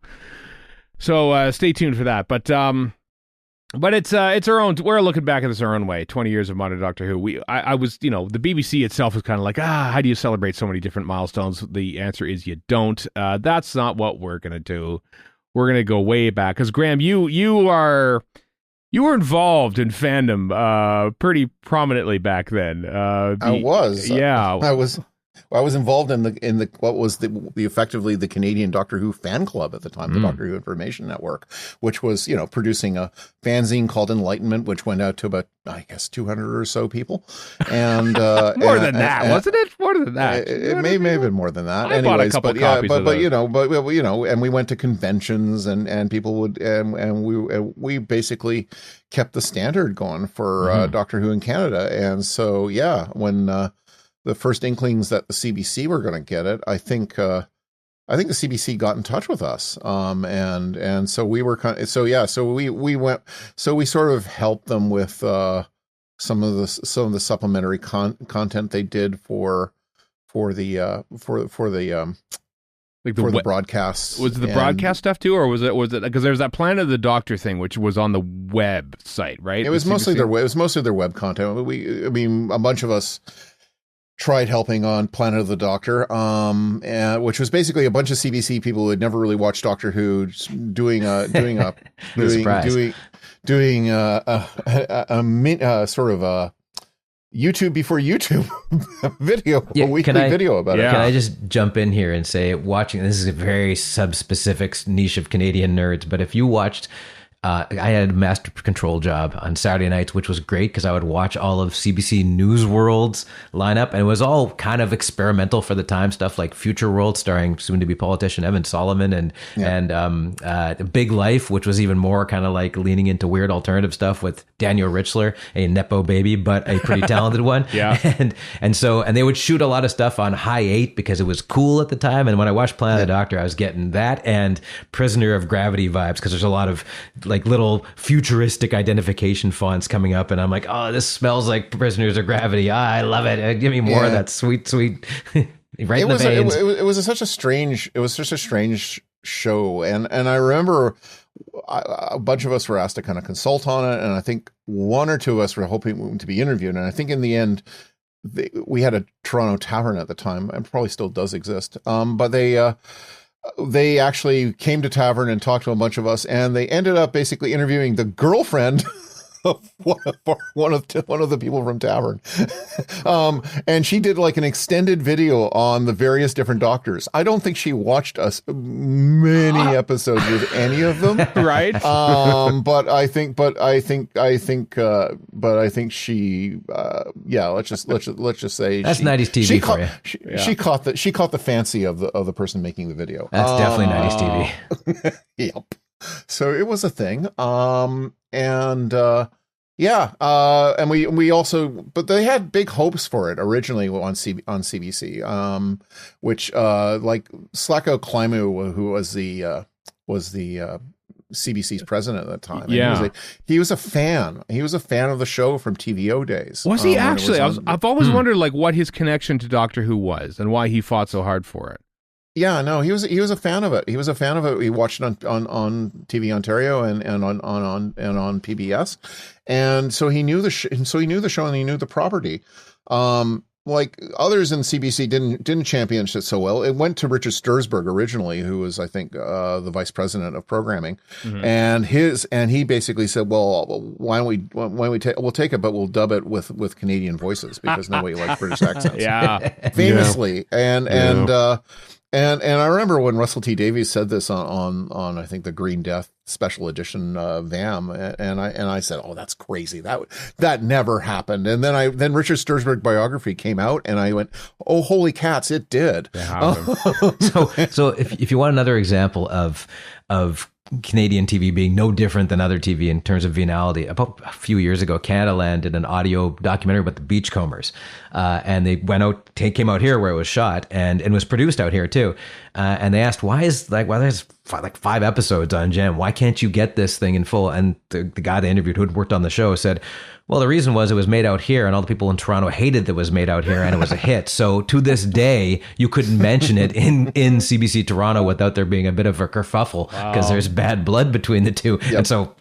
stay tuned for that. But it's our own. We're looking back at this our own way. 20 years of modern Doctor Who. I was, the BBC itself was kind of like, how do you celebrate so many different milestones? The answer is you don't. That's not what we're gonna do. We're gonna go way back because Graham, you were involved in fandom pretty prominently back then. I was. Yeah, I was involved in the what was the effectively the Canadian Doctor Who fan club at the time, the Doctor Who Information Network, which was producing a fanzine called Enlightenment, which went out to about 200 or so people, and more than that, wasn't it? More than that, it may have been more than that. I bought a couple copies of those. And we went to conventions, and people would, and we basically kept the standard going for Doctor Who in Canada, and so when the first inklings that the CBC were going to get it, I think the CBC got in touch with us, and so we were we sort of helped them with some of the supplementary content they did for the broadcasts. Was it the broadcast stuff too, or was it because there's that Planet of the Doctor thing which was on the website, right? It was mostly their web content. A bunch of us. tried helping on Planet of the Doctor, which was basically a bunch of CBC people who had never really watched Doctor Who doing a sort of a YouTube before YouTube video, a weekly video about it. Can I just jump in here and say, watching, this is a very sub-specific niche of Canadian nerds, but if you watched, I had a master control job on Saturday nights, which was great because I would watch all of CBC News World's lineup, and it was all kind of experimental for the time, stuff like Future World, starring soon-to-be politician Evan Solomon, and Big Life, which was even more kind of like leaning into weird alternative stuff with Daniel Richler, a nepo baby, but a pretty talented one. Yeah. And they would shoot a lot of stuff on high 8 because it was cool at the time. And when I watched Planet of the Doctor, I was getting that and Prisoner of Gravity vibes because there's a lot of like little futuristic identification fonts coming up, and I'm like, oh, this smells like Prisoners of Gravity. I love it. Give me more of that sweet right in the veins. It was such a strange show, and I remember a bunch of us were asked to kind of consult on it, and I think one or two of us were hoping to be interviewed, and I think in the end we had a Toronto tavern at the time, and probably still does exist, but they actually came to tavern and talked to a bunch of us, and they ended up basically interviewing the girlfriend of one of the people from tavern. And she did like an extended video on the various different doctors. I don't think she watched us many episodes with any of them. Right. But I think she, let's just say that's 90s TV for you. She caught the fancy of the person making the video. That's definitely 90s TV. Yep. So it was a thing. And we also, but they had big hopes for it originally on CBC, which like Slacko Climu, who was the CBC's president at the time. Yeah, he was a fan. He was a fan of the show from TVO days. Was he actually? I've always wondered like what his connection to Doctor Who was and why he fought so hard for it. Yeah, no, he was a fan of it. He was a fan of it. He watched it on TV Ontario and on PBS, and so he knew the show and he knew the property. Like others in CBC didn't champion it so well. It went to Richard Sturzberg originally, who was I think the vice president of programming, and he basically said, well, why don't we we'll take it, but we'll dub it with Canadian voices because nobody likes British accents. Yeah, famously, And I remember when Russell T Davies said this on I think the Green Death special edition VAM, and I said, oh, that's crazy, that never happened. And then Richard Sturzberg biography came out, and I went, oh, holy cats, it did. So if you want another example of Canadian TV being no different than other TV in terms of venality, about a few years ago, Canada Land did an audio documentary about the Beachcombers, and they came out here where it was shot and was produced out here too, and they asked why there's like 5 episodes on Gem, why can't you get this thing in full? And the guy they interviewed who had worked on the show said, well, the reason was it was made out here, and all the people in Toronto hated that it was made out here, and it was a hit. So to this day, you couldn't mention it in CBC Toronto without there being a bit of a kerfuffle because there's bad blood between the two. Yep. And so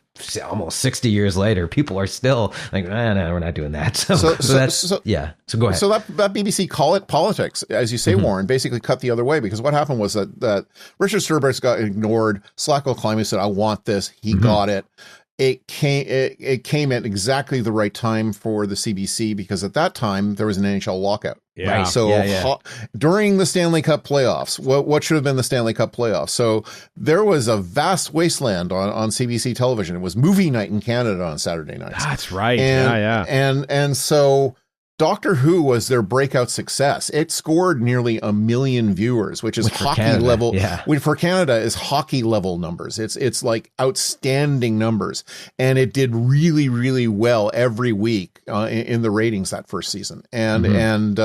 almost 60 years later, people are still like, no, we're not doing that. So go ahead. So that BBC Call It Politics, as you say, Warren, basically cut the other way, because what happened was that Richard Sturzberg got ignored. Slacko Climu said, I want this. He got it. It came at exactly the right time for the CBC, because at that time there was an NHL lockout. Yeah. Right. So during the Stanley Cup playoffs, what should have been the Stanley Cup playoffs? So there was a vast wasteland on CBC television. It was movie night in Canada on Saturday nights. That's right. And so Doctor Who was their breakout success. It scored nearly 1 million viewers, which is hockey level. Yeah. Which for Canada is hockey level numbers. It's like outstanding numbers, and it did really, really well every week in the ratings that first season. And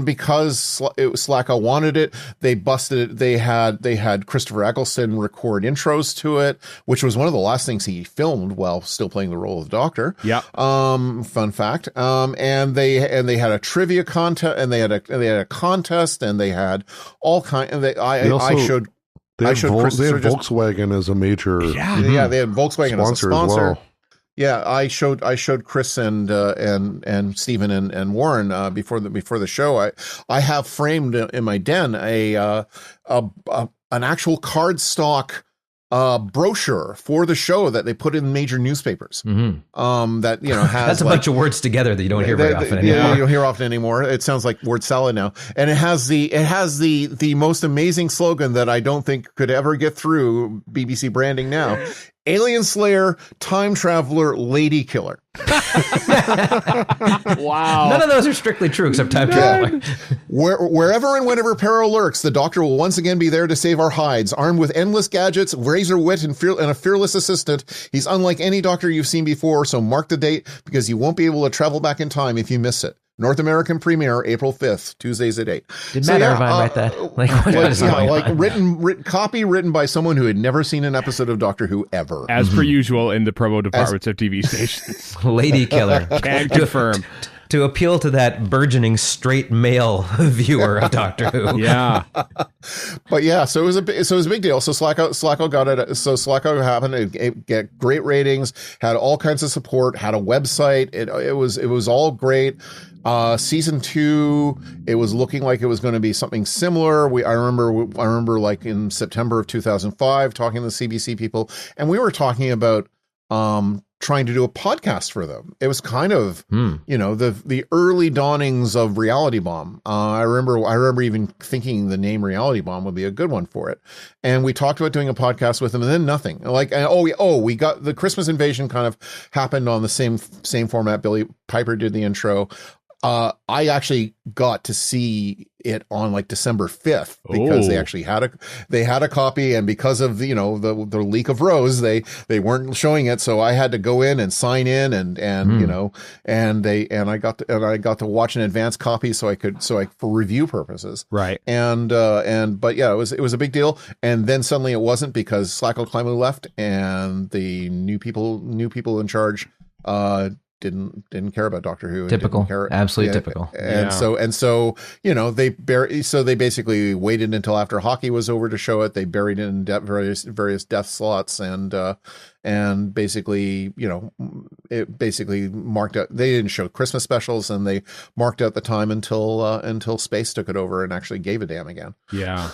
because Slacko wanted it, they busted it. They had Christopher Eccleston record intros to it, which was one of the last things he filmed while still playing the role of the Doctor. Yeah. Fun fact. And they had a trivia contest, and they had a contest, and they had all kind. And I showed Volkswagen as a major they had Volkswagen sponsor as a sponsor. Well. Yeah, I showed Chris and Stephen and Warren before the show. I have framed in my den an actual cardstock brochure for the show that they put in major newspapers. Mm-hmm. That has that's a bunch of words together that you don't hear very often anymore. Yeah, you don't hear often anymore. It sounds like word salad now, and it has the most amazing slogan that I don't think could ever get through BBC branding now. Alien Slayer, Time Traveler, Lady Killer. Wow. None of those are strictly true except Time Traveler. Wherever and whenever peril lurks, the Doctor will once again be there to save our hides. Armed with endless gadgets, razor wit, and a fearless assistant, he's unlike any Doctor you've seen before, so mark the date because you won't be able to travel back in time if you miss it. North American premiere, April 5th, Tuesdays at 8. Did Matt Irvine write that? Written by someone who had never seen an episode of Doctor Who ever. As per usual in the promo departments of TV stations. Lady Killer. Can confirm. To appeal to that burgeoning straight male viewer of Doctor Who. Yeah. But yeah, so it was a big deal. So Slacko got it. So Slacko happened. It get great ratings, had all kinds of support, had a website. It was all great. Season 2, it was looking like it was going to be something similar. I remember like in September of 2005 talking to the CBC people, and we were talking about trying to do a podcast for them. It was kind of the early dawnings of Reality Bomb. I remember even thinking the name Reality Bomb would be a good one for it. And we talked about doing a podcast with them, and then nothing. We got the Christmas Invasion kind of happened on the same format. Billy Piper did the intro. I actually got to see it on like December 5th because they actually had a copy, and because of the leak of Rose, they weren't showing it, so I had to go in and sign in and I got to watch an advance copy so for review purposes. Right. But yeah, it was a big deal, and then suddenly it wasn't because Slacko Climo left and the new people in charge didn't care about Doctor Who. Typical, absolutely typical. And so they basically waited until after hockey was over to show it. They buried it in various death slots and basically it basically marked out. They didn't show Christmas specials, and they marked out the time until Space took it over and actually gave a damn again. Yeah,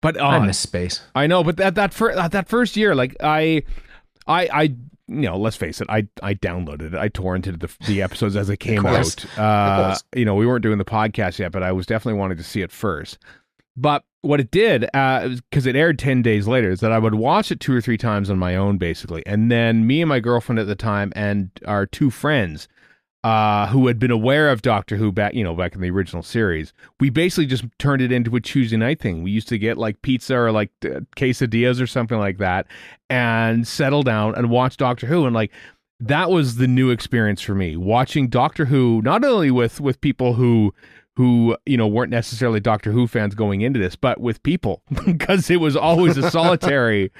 but I miss Space. I know, but that first year, like I let's face it, I downloaded it. I torrented the episodes as it came out. We weren't doing the podcast yet, but I was definitely wanting to see it first. But what it did, because it aired 10 days later, is that I would watch it 2 or 3 times on my own, basically. And then me and my girlfriend at the time and our 2 friends who had been aware of Doctor Who back in the original series, we basically just turned it into a Tuesday night thing. We used to get like pizza or like quesadillas or something like that and settle down and watch Doctor Who. And like, that was the new experience for me, watching Doctor Who, not only with people who weren't necessarily Doctor Who fans going into this, but with people, because it was always a solitary,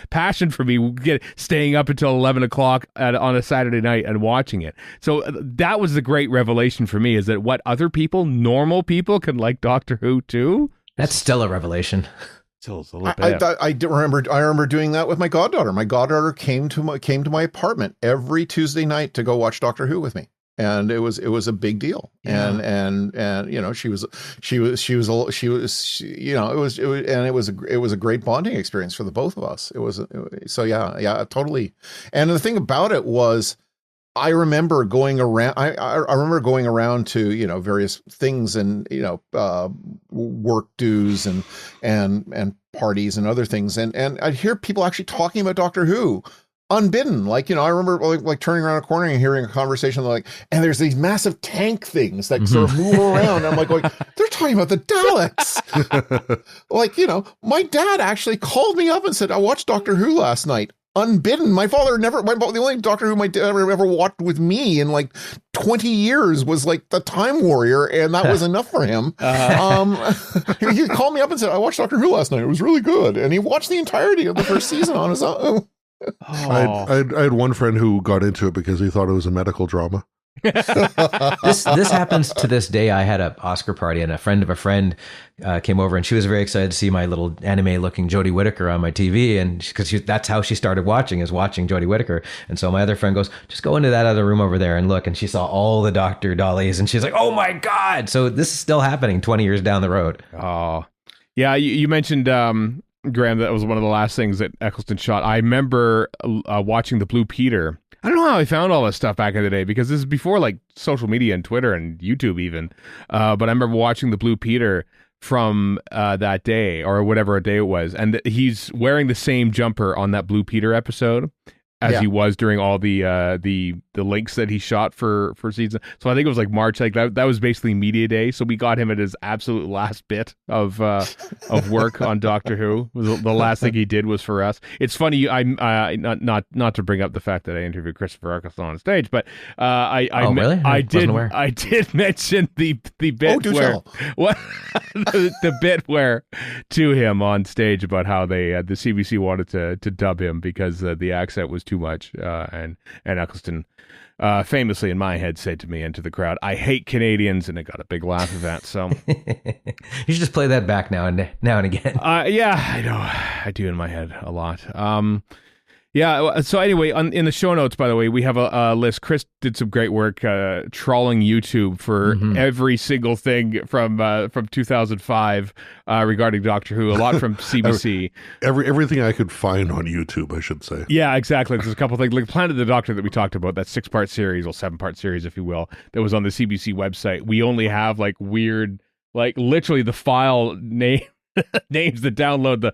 passion for me, staying up until 11 o'clock on a Saturday night and watching it. So that was the great revelation for me, is that what other people, normal people, can like Doctor Who too. That's still a revelation. I remember doing that with my goddaughter. My goddaughter came to my apartment every Tuesday night to go watch Doctor Who with me. And it was a big deal. Yeah. And it was a great bonding experience for the both of us. Totally. And the thing about it was, I remember going around. I remember going around to various things and work dues and parties and other things, and I'd hear people actually talking about Doctor Who unbidden. I remember like turning around a corner and hearing a conversation and there's these massive tank things that sort of move around. I'm like, they're talking about the Daleks. My dad actually called me up and said, I watched Doctor Who last night. Unbidden. The only Doctor Who my dad ever watched with me in like 20 years was like the Time Warrior, and that was enough for him. He called me up and said, I watched Doctor Who last night. It was really good. And he watched the entirety of the first season on his own. I had one friend who got into it because he thought it was a medical drama. This happens to this day. I had an Oscar party, and a friend of a friend came over, and she was very excited to see my little anime-looking Jodie Whittaker on my TV, and because that's how she started watching Jodie Whittaker. And so my other friend goes, "Just go into that other room over there and look." And she saw all the Dr. Dollies, and she's like, "Oh my God!" So this is still happening 20 years down the road. Oh, yeah. You mentioned Graham. That was one of the last things that Eccleston shot. I remember watching the Blue Peter. I don't know how I found all this stuff back in the day, because this is before like social media and Twitter and YouTube even. But I remember watching the Blue Peter from that day, or whatever day it was, and he's wearing the same jumper on that Blue Peter episode as he was during all the links that he shot for season. So I think it was like March, like that was basically media day. So we got him at his absolute last bit of work on Doctor Who. The last thing he did was for us. It's funny. I not to bring up the fact that I interviewed Christopher Eccleston on stage, but really? I did mention the bit the bit where to him on stage about how they the CBC wanted to dub him because the accent was too much, and Eccleston famously in my head said to me and to the crowd, "I hate Canadians," and it got a big laugh of that. So you should just play that back now and again. Yeah, I know, I do in my head a lot. Yeah. So anyway, in the show notes, by the way, we have a list. Chris did some great work trawling YouTube for every single thing from 2005 regarding Doctor Who. A lot from CBC. Everything I could find on YouTube, I should say. Yeah, exactly. There's a couple things like Planet of the Doctor that we talked about. That 6-part series, or 7-part series, if you will, that was on the CBC website. We only have like weird, like literally the file name. Names that download the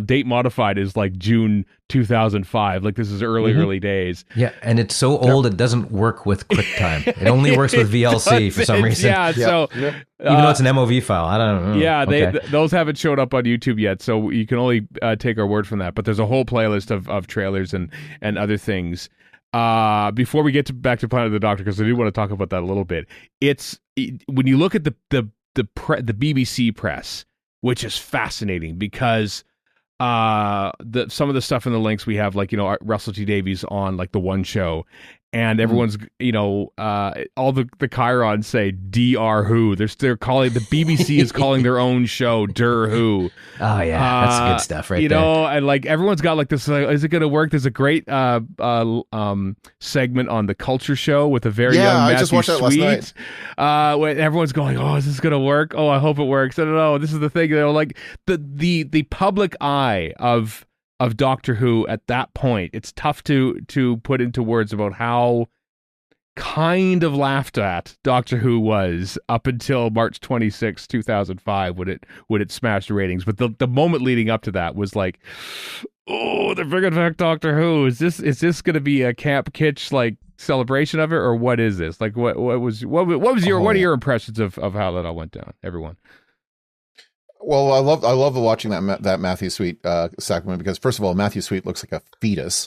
date modified is like June 2005. Like this is early days. Yeah, and it's so old it doesn't work with QuickTime. It only works with VLC for some reason. Yeah, so even though it's an MOV file, I don't know. Yeah, those haven't showed up on YouTube yet, so you can only take our word from that. But there's a whole playlist of trailers and other things. Before we get back to Planet of the Doctor, because I do want to talk about that a little bit. When you look at the BBC press, which is fascinating because some of the stuff in the links we have, like, Russell T Davies on like the One Show, and everyone's, all the Chirons say DR Who. They're calling, the BBC is calling their own show Der Who. Oh yeah, that's good stuff right there. And like everyone's got like this, is it going to work? There's a great segment on the Culture Show with a very young Matthew I just watched that last night. When everyone's going, oh, is this going to work? Oh, I hope it works. I don't know. This is the thing. Like the public eye of Doctor Who at that point, it's tough to put into words about how kind of laughed at Doctor Who was up until March 26, 2005, when it smashed ratings. But the moment leading up to that was like, oh, they're bringing back Doctor Who. Is this going to be a Camp Kitsch like celebration of it, or what is this? Like what are your impressions of how that all went down, everyone? Well, I love watching that Matthew Sweet segment, because first of all, Matthew Sweet looks like a fetus.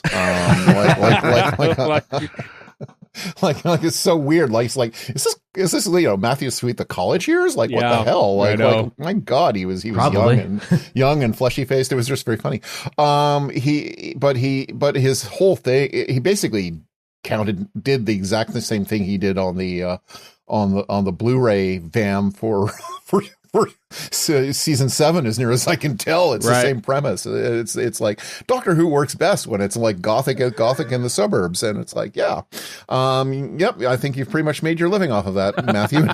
Like it's so weird. Like, it's like, is this Matthew Sweet the college years? Like, what the hell? Like my God, he was young and fleshy faced. It was just very funny. But his whole thing, he basically did the exact same thing he did on the Blu-ray VAM for season 7, as near as I can tell. It's the same premise. It's like Doctor Who works best when it's like gothic in the suburbs, and it's like, yep, I think you've pretty much made your living off of that, Matthew.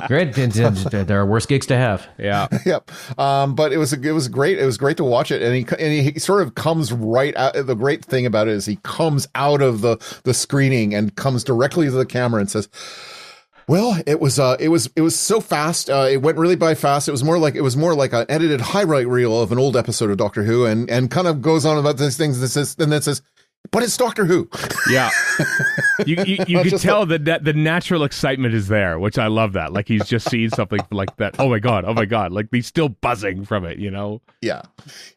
Great. There are worse gigs to have. Yeah. Yep. But it was great. It was great to watch it, and he sort of comes right out. The great thing about it is he comes out of the screening and comes directly to the camera and says, well, it was so fast. It went really by fast. It was more like an edited highlight reel of an old episode of Doctor Who, and kind of goes on about these things and then says, but it's Doctor Who. Yeah. You could tell that the natural excitement is there, which I love that. Like he's just seen something like that. Oh my God. Like he's still buzzing from it, Yeah.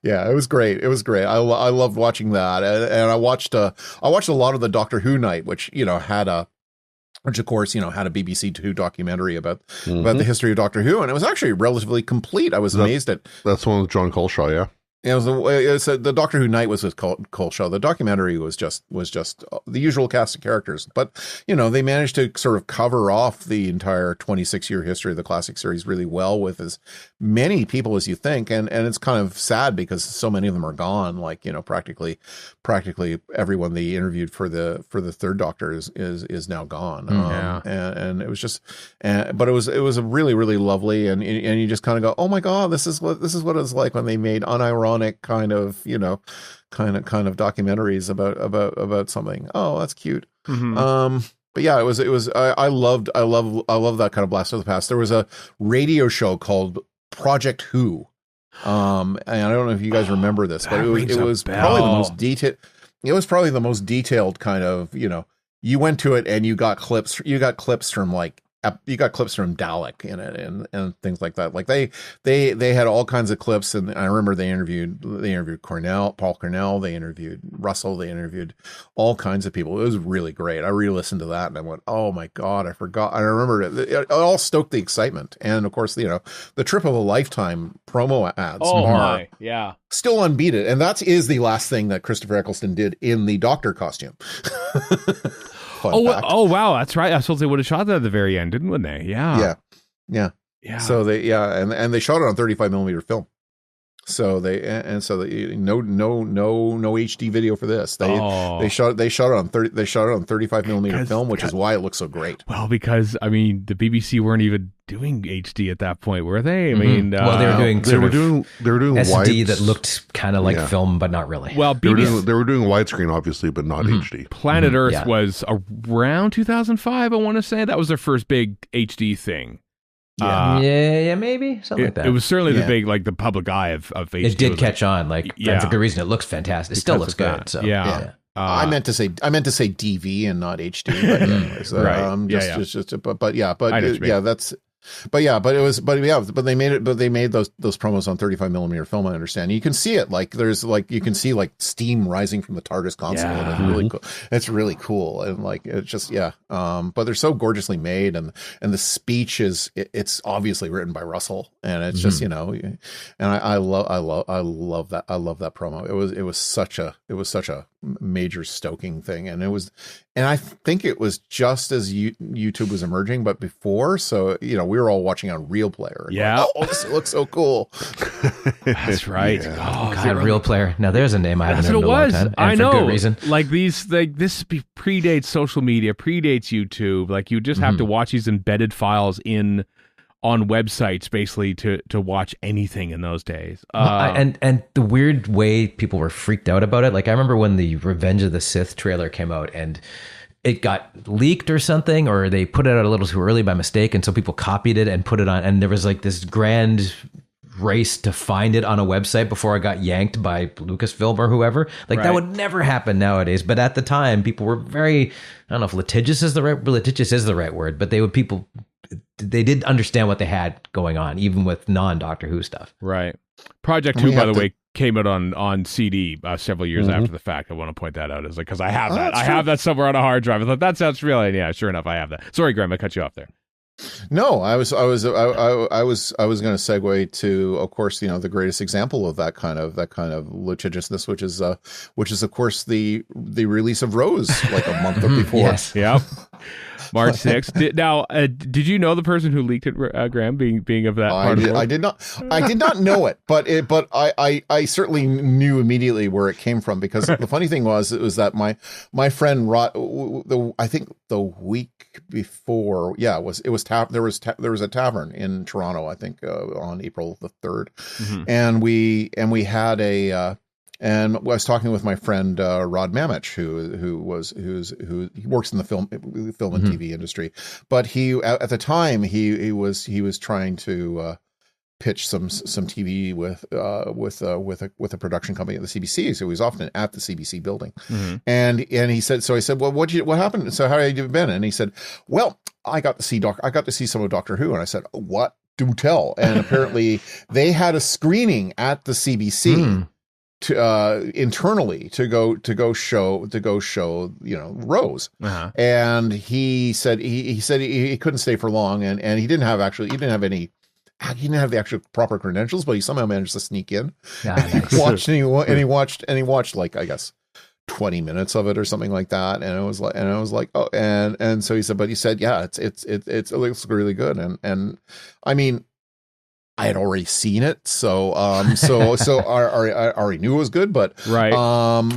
It was great. I loved watching that. And I watched a lot of the Doctor Who night, which, which of course, had a BBC Two documentary about the history of Doctor Who, and it was actually relatively complete. I was amazed at. That's one with John Colshaw, yeah. The Doctor Who Night was a cult show. The documentary was just the usual cast of characters, but they managed to sort of cover off the entire 26-year history of the classic series really well with as many people as you think, and it's kind of sad because so many of them are gone. Like practically everyone they interviewed for the third Doctor is now gone. And it was just, but it was a really really lovely, and you just kind of go, oh my god, this is what it's like when they made unironic kind of documentaries about something. Oh, that's cute. But yeah, it was I love that kind of blast of the past. There was a radio show called Project Who, and I don't know if you guys remember this, but it was probably the most detailed. It was probably the most detailed kind of, you went to it and you got clips from Dalek in it and things like that. Like they had all kinds of clips, and I remember they interviewed Paul Cornell, they interviewed Russell, they interviewed all kinds of people. It was really great. I re-listened to that and I went, oh my god, I forgot. I remember it all stoked the excitement, and of course the trip of a lifetime promo ads are still unbeaten, and that is the last thing that Christopher Eccleston did in the Doctor costume. Oh wow, that's right. I suppose they would have shot that at the very end, didn't they? Yeah. So they and they shot it on 35mm film. So no HD video for this. They shot it on 35mm film, which is why it looks so great. Well, because the BBC weren't even doing HD at that point, were they? I mean, they were doing SD wides that looked kind of like film, but not really. Well, they were doing widescreen, obviously, but not HD. Planet Earth was around 2005. I want to say that was their first big HD thing. Maybe something like that. It was certainly the big, like the public eye of HD. It did catch on, like that's a good reason. It looks fantastic. It still looks good. So I meant to say DV and not HD. But anyways, but they made those promos on 35mm film. I understand. You can see it, like you can see like steam rising from the TARDIS console, and it's really cool. It's really cool, and like it's just but they're so gorgeously made, and the speech it's obviously written by Russell, and it's just and I love that promo. It was such a major stoking thing, and I think it was just as YouTube was emerging, but before, so we were all watching on Real Player. This looks so cool. That's right. Oh god, Real Player. Now there's a name I haven't heard in a long time. I know. For good reason. Like this predates social media, predates YouTube. Like you just have to watch these embedded files on websites basically to watch anything in those days. And the weird way people were freaked out about it. Like I remember when the Revenge of the Sith trailer came out and it got leaked or something, or they put it out a little too early by mistake, and so people copied it and put it on, and there was like this grand race to find it on a website before it got yanked by Lucasfilm or whoever. Like that would never happen nowadays, but at the time people were very, I don't know if litigious is the right word, but they did understand what they had going on, even with non-Doctor Who stuff. Right. Project 2, by the way, came out on CD several years after the fact. I want to point that out, because I have that. I have that somewhere on a hard drive. I thought that sounds real, and yeah, sure enough, I have that. Sorry, Graeme, I cut you off there. No, I was going to segue to, of course, the greatest example of that kind of litigiousness, which is of course the release of Rose like a month before. Yes. Yep. March 6th. Did you know the person who leaked it, Graeme, being of that part of the world? I did not know it, but I certainly knew immediately where it came from, because the funny thing was that my friend Rod, I think the week before, there was a tavern in Toronto, I think on April the 3rd, and we had and I was talking with my friend Rod Mamich, who works in the film and TV industry, but he at the time he was trying to pitch some TV with a production company at the CBC. So he was often at the CBC building, and he said, so I said, well, what happened? So how have you been? And he said, well, I got to see some of Doctor Who, and I said, what? Do tell. And apparently they had a screening at the CBC. Internally to go show Rose, and he said he couldn't stay for long, and he didn't have any he didn't have the actual proper credentials, but he somehow managed to sneak in. Nice. He watched like, I guess, 20 minutes of it or something like that. And I was like, oh, and so he said, yeah, it looks really good. And I mean, I had already seen it, so I already knew it was good, but right.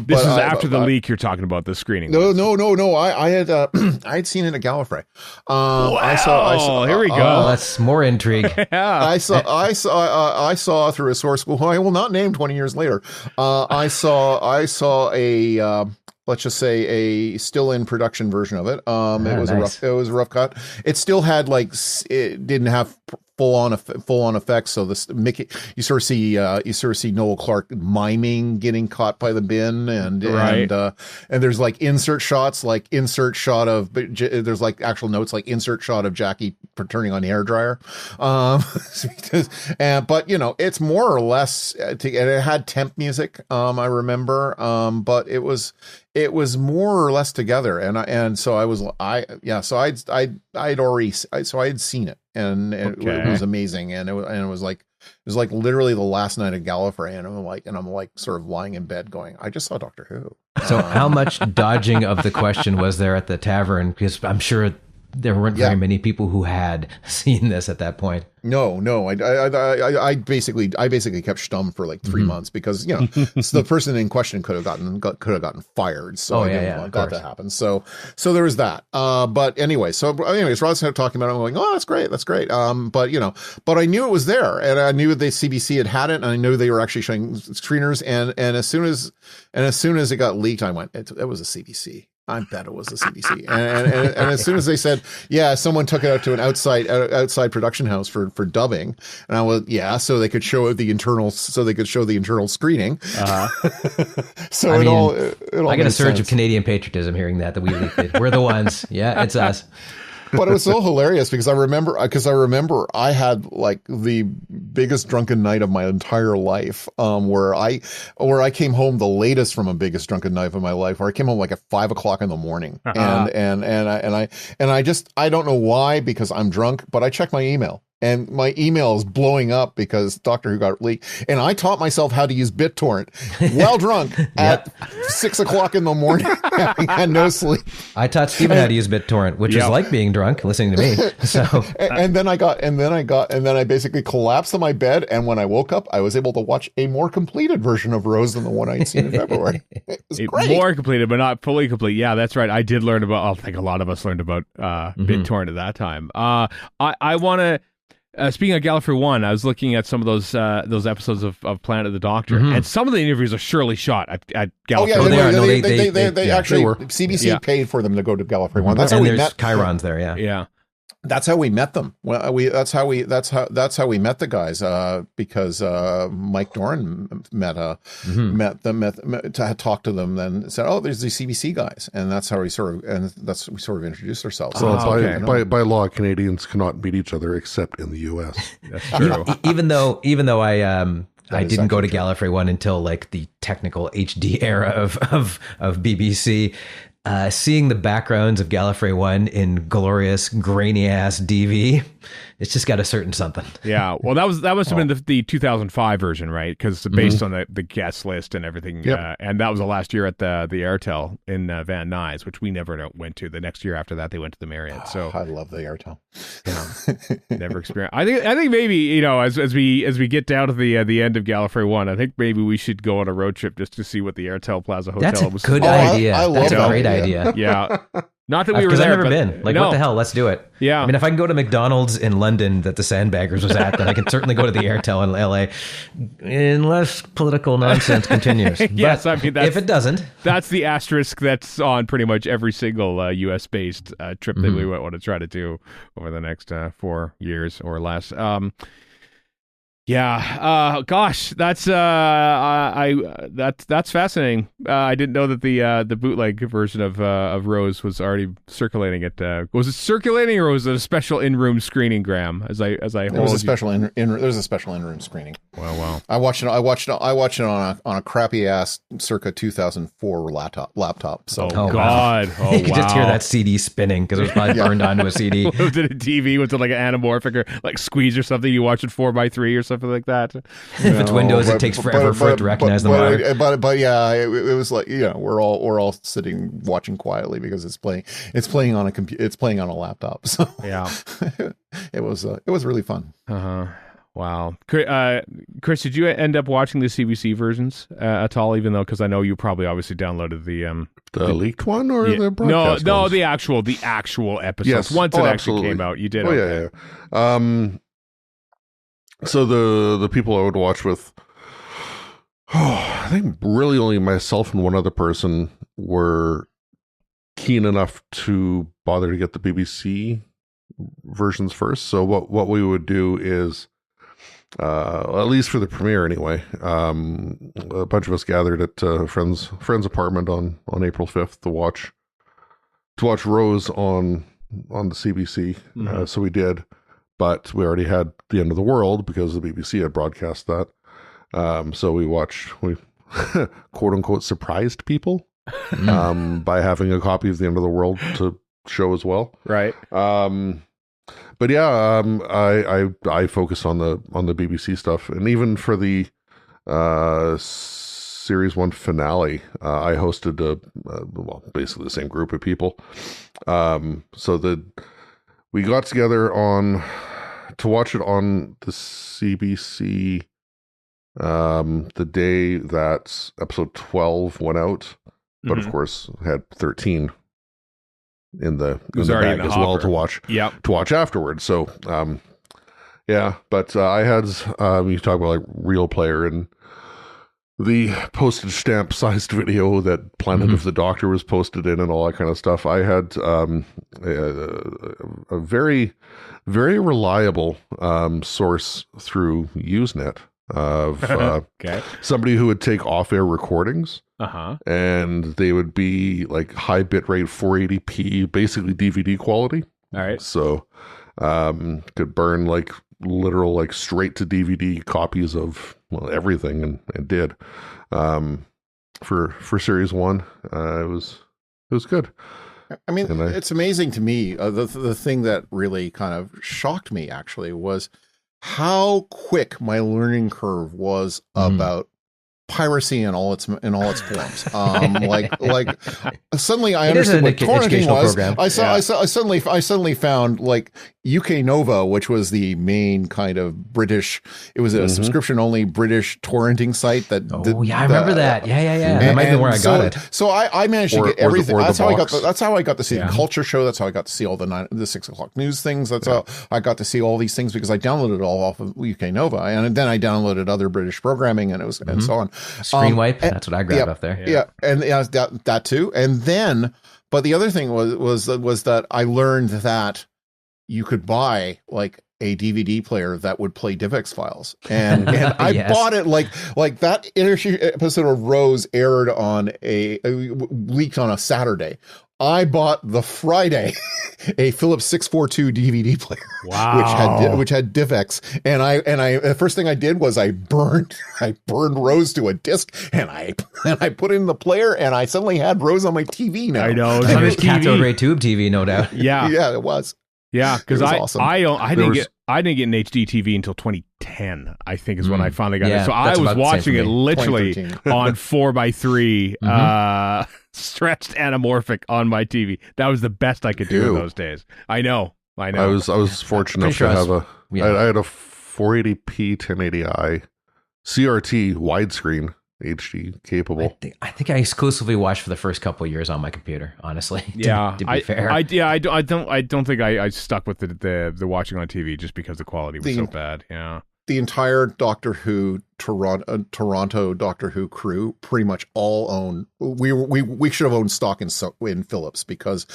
This is after the leak you're talking about, the screening. No. I had I had seen it at Gallifrey. Wow. I saw. Here we go. That's more intrigue. Yeah. I saw through a source who I will not name 20 years later. I saw a let's just say a still in production version of it. It was a rough cut. It still had it didn't have full on effects. So this Mickey, you sort of see Noel Clark miming getting caught by the bin, and there's like insert shots, there's like actual notes, like insert shot of Jackie turning on the hairdryer. But you know, it's more or less, and it had temp music. I remember, but it was more or less together, so I had seen it, and it was amazing, and it was like literally the last night at Gallifrey, and I'm like sort of lying in bed going, I just saw Doctor Who. So how much dodging of the question was there at the tavern? Because I'm sure there weren't very many people who had seen this at that point. No. I basically kept stum for like 3 months because, you know, so the person in question could have gotten fired. So I didn't want that to happen. So there was that. But anyways, Rod started talking about it. I'm going, oh, that's great. But I knew it was there, and I knew the CBC had it, and I knew they were actually showing screeners. And as soon as it got leaked, I went, it was a CBC. I bet it was the CBC. And as soon as they said, yeah, someone took it out to an outside production house for dubbing, and I was, so they could show the internal screening. So I got a surge of Canadian patriotism hearing that we leaked it. We're the ones. Yeah, it's us. But it was so hilarious because I remember I had like the biggest drunken night of my entire life, where I came home the latest from a biggest drunken night of my life, where I came home like at 5 o'clock in the morning, and I don't know why, because I'm drunk, but I checked my email. And my email is blowing up because Doctor Who got leaked. And I taught myself how to use BitTorrent while drunk at 6 o'clock in the morning, having had no sleep. I taught Stephen how to use BitTorrent, which is like being drunk, listening to me. So, and then I basically collapsed on my bed. And when I woke up, I was able to watch a more completed version of Rose than the one I'd seen in February. It was great. More completed, but not fully complete. Yeah, that's right. I did learn about, I think a lot of us learned about BitTorrent at that time. I want to, speaking of Gallifrey 1, I was looking at some of those episodes of Planet of the Doctor, and some of the interviews are surely shot at Gallifrey. Oh yeah, they actually were. CBC paid for them to go to Gallifrey 1. That's how we met Chirons there. Yeah. That's how we met them. Well, that's how we met the guys. Because Mike Doran met them, had talked to them, then said, "Oh, there's these CBC guys," and that's how we sort of introduced ourselves. So by law, Canadians cannot meet each other except in the U.S. That's true. Even though I didn't go to Gallifrey 1 until like the technical HD era of BBC. Seeing the backgrounds of Gallifrey 1 in glorious grainy ass DV, it's just got a certain something. Yeah, well, that must have been the 2005 version, right? Because based on the guest list and everything, and that was the last year at the Airtel in Van Nuys, which we never went to. The next year after that, they went to the Marriott. So I love the Airtel. Never experienced. I think maybe, you know, as we get down to the end of Gallifrey 1, I think maybe we should go on a road trip just to see what the Airtel Plaza Hotel was. That's a good idea. I love That's that a great idea. Yeah. Not that we were because there. I've never been. Like, what the hell? Let's do it. Yeah. I mean, if I can go to McDonald's in London that the Sandbaggers was at, then I can certainly go to the Airtel in LA, unless political nonsense continues. Yes, but I mean, if it doesn't, that's the asterisk that's on pretty much every single U.S. based trip that we want to try to do over the next 4 years or less. Yeah. Gosh, that's that's fascinating. I didn't know that the bootleg version of Rose was already circulating. Was it circulating, or was it a special in-room screening, Graham? There was a special there's a special in-room screening. Wow. I watched it on a crappy ass circa 2004 laptop. So God, wow. You could just hear that CD spinning because it was probably burned onto a CD. Was it a TV? Was it like an anamorphic or like Squeeze or something? You watch it 4x3 or something like that. If it's Windows, it takes forever for it to recognize the mark. But yeah, it was like, we're all sitting watching quietly because it's playing on a laptop. So yeah, it was really fun. Wow. Chris, did you end up watching the CBC versions at all? Even though, because I know you probably obviously downloaded the leaked one or the broadcast no, ones? the actual episodes. Yes. Once it actually absolutely. came out, you did. Yeah. So the people I would watch with, I think really only myself and one other person were keen enough to bother to get the BBC versions first. So what we would do is, at least for the premiere anyway, a bunch of us gathered at a friend's apartment on April 5th to watch Rose on the CBC. Mm-hmm. So we did. But we already had The End of the World because the BBC had broadcast that. So we quote unquote surprised people by having a copy of The End of the World to show as well. Right. But yeah, I focus on the BBC stuff, and even for the series 1 finale, I hosted basically the same group of people. So we got together to watch it on the CBC the day that episode 12 went out, but of course had 13 in the bag as well to watch afterwards. So but I had you talk about like Real Player and the postage stamp sized video that Planet of the Doctor was posted in and all that kind of stuff. I had a very, very reliable source through Usenet of somebody who would take off-air recordings, and they would be like high bitrate 480p, basically DVD quality. All right. So could burn like literal like straight to DVD copies of everything, and did for series 1. It was good. I mean, it's amazing to me. The thing that really kind of shocked me actually was how quick my learning curve was about piracy in all its forms. Like suddenly I understood what torrenting was. I suddenly found like UK Nova, which was the main kind of British. It was a subscription only British torrenting site that. I remember that. Yeah. That might be where I got it. So I managed to get everything. That's how I got to see the Culture Show. That's how I got to see all the 6:00 news things. That's how I got to see all these things because I downloaded it all off of UK Nova, and then I downloaded other British programming, and it was and so on. Screen wipe. That's what I grabbed up there. Yeah, and that too. And then, but the other thing was that I learned that you could buy like a DVD player that would play DivX files, and I bought it like that episode of Rose aired on leaked on a Saturday. I bought the Friday a Philips 642 DVD player, which had DivX, and I the first thing I did was I burned Rose to a disc, and I put in the player, and I suddenly had Rose on my TV now. I know, on his cathode ray tube TV, no doubt. Yeah, it was. Yeah, because awesome. I didn't get an HD TV until 2010. I think is when I finally got it. So I was watching it literally on 4x3 stretched anamorphic on my TV. That was the best I could do in those days. I know. I was fortunate enough to have I had a 480p 1080i CRT widescreen HD capable. I think I exclusively watched for the first couple of years on my computer, honestly. To be fair. I don't think I stuck with the watching on TV just because the quality was so bad. Yeah. The entire Doctor Who Toronto Doctor Who crew pretty much all own. We should have owned stock in Philips because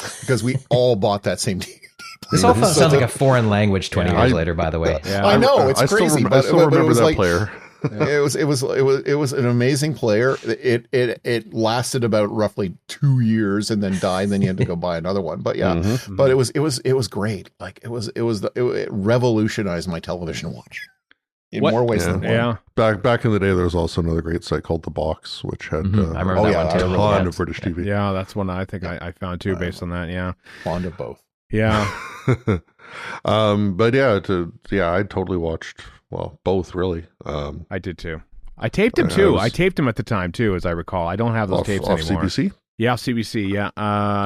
we all bought that same This all sounds like a foreign language 20 years later, by the way. Yeah. I know, it's crazy. I still remember that player. It was an amazing player. It lasted about roughly 2 years and then died. And then you had to go buy another one. But yeah, but it was great. Like it revolutionized my television watch in more ways than one. Yeah. Back in the day, there was also another great site called The Box, which had I remember that one too. a ton of British TV. Yeah, that's one I think I found too, based on that. Yeah, Fond of both. Yeah. But I totally watched. Well, both really. I did too. I taped him too. I taped him at the time too, as I recall. I don't have those tapes anymore. CBC. Yeah, CBC. Yeah,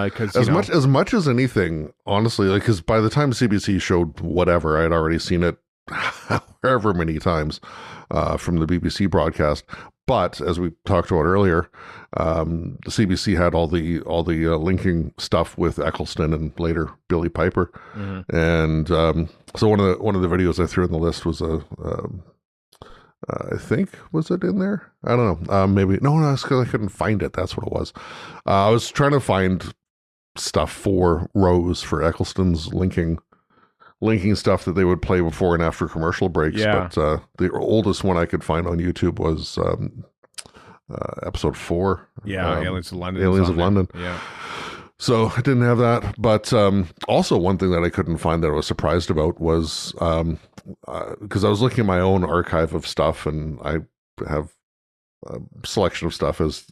because as much as anything, honestly, like because by the time CBC showed whatever, I'd already seen it however many times from the BBC broadcast. But as we talked about earlier, the CBC had all the linking stuff with Eccleston and later Billy Piper, and so one of the videos I threw in the list was I think, was it in there? I don't know. Maybe no, it's because I couldn't find it. That's what it was. I was trying to find stuff for Rose for Eccleston's linking stuff that they would play before and after commercial breaks. Yeah. But the oldest one I could find on YouTube was episode 4. Yeah, Aliens of London. Aliens of London. Yeah. So I didn't have that. But also one thing that I couldn't find that I was surprised about was because I was looking at my own archive of stuff, and I have a selection of stuff as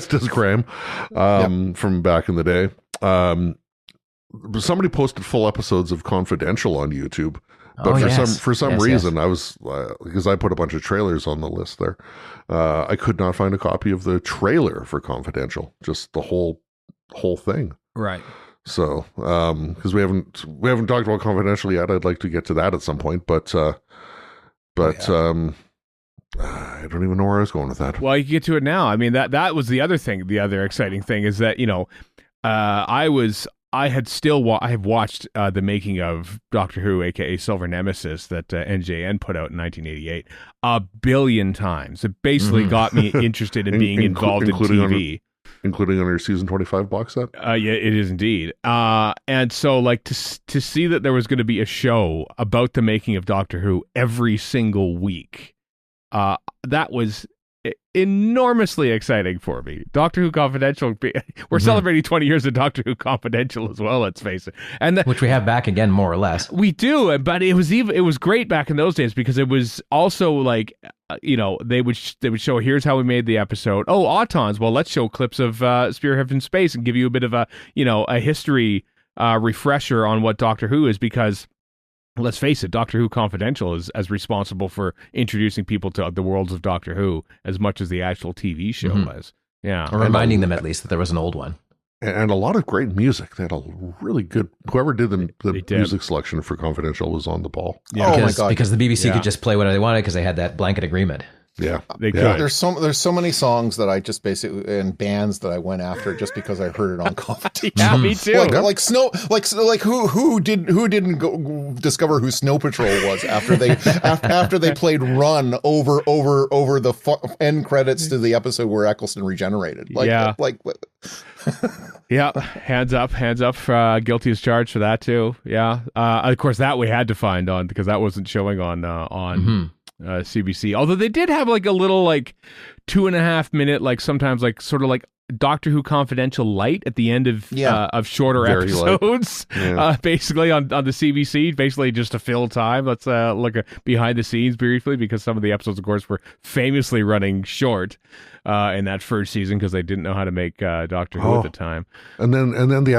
does Graham from back in the day. Somebody posted full episodes of Confidential on YouTube, but for some reason I was because I put a bunch of trailers on the list there. I could not find a copy of the trailer for Confidential, just the whole thing. Right. So because we haven't talked about Confidential yet, I'd like to get to that at some point, but I don't even know where I was going with that. Well, you can get to it now. I mean, that was the other thing. The other exciting thing is that I have watched the making of Doctor Who, aka Silver Nemesis, that NJN put out in 1988 a billion times. It basically got me interested in being involved in TV. Including on your season 25 box set? Yeah, it is indeed. And so, like, to see that there was going to be a show about the making of Doctor Who every single week, that was enormously exciting for me. Doctor Who Confidential, we're celebrating 20 years of Doctor Who Confidential as well, let's face it. And which we have back again, more or less. We do, but it was great back in those days because it was also like, they would show, here's how we made the episode. Oh, Autons, well, let's show clips of Spearhead from Space and give you a bit of a history refresher on what Doctor Who is, because let's face it, Doctor Who Confidential is as responsible for introducing people to the worlds of Doctor Who as much as the actual TV show was. Yeah. Or reminding them at least that there was an old one. And a lot of great music. They had a really good, whoever did the music selection for Confidential was on the ball. Yeah. Oh my God. Because the BBC could just play whatever they wanted because they had that blanket agreement. Yeah, they could. There's so many songs that I just basically, and bands that I went after just because I heard it on Confidential. Yeah, me too. Who didn't go discover who Snow Patrol was after they played Run over the end credits to the episode where Eccleston regenerated. Yeah, hands up, guilty as charged for that too. Yeah, of course that we had to find on because that wasn't showing on CBC. Although they did have like a little 2.5 minute sometimes sort of Doctor Who Confidential light at the end of shorter Very episodes, basically on the CBC, basically just to fill time. Let's look behind the scenes briefly because some of the episodes, of course, were famously running short in that first season because they didn't know how to make Doctor Who at the time. And then the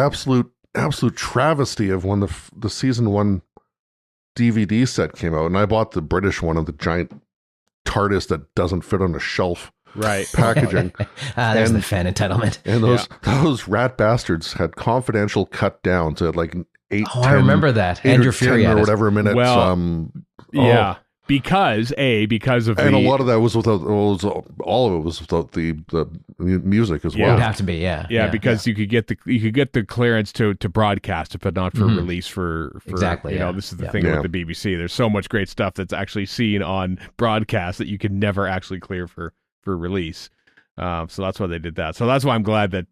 absolute travesty of when the season 1 DVD set came out, and I bought the British one of the giant TARDIS that doesn't fit on a shelf. Right. Packaging. There's the fan entitlement. And those rat bastards had Confidential cut down to 8, I remember that. Andrew Fury or whatever minutes. Well, because of and a lot of that was without all of it was without the music as well. It would have to be, because you could get the clearance to broadcast it, but not for release for exactly. This is the thing with the BBC. There's so much great stuff that's actually seen on broadcast that you can never actually clear for release. So that's why they did that. So that's why I'm glad that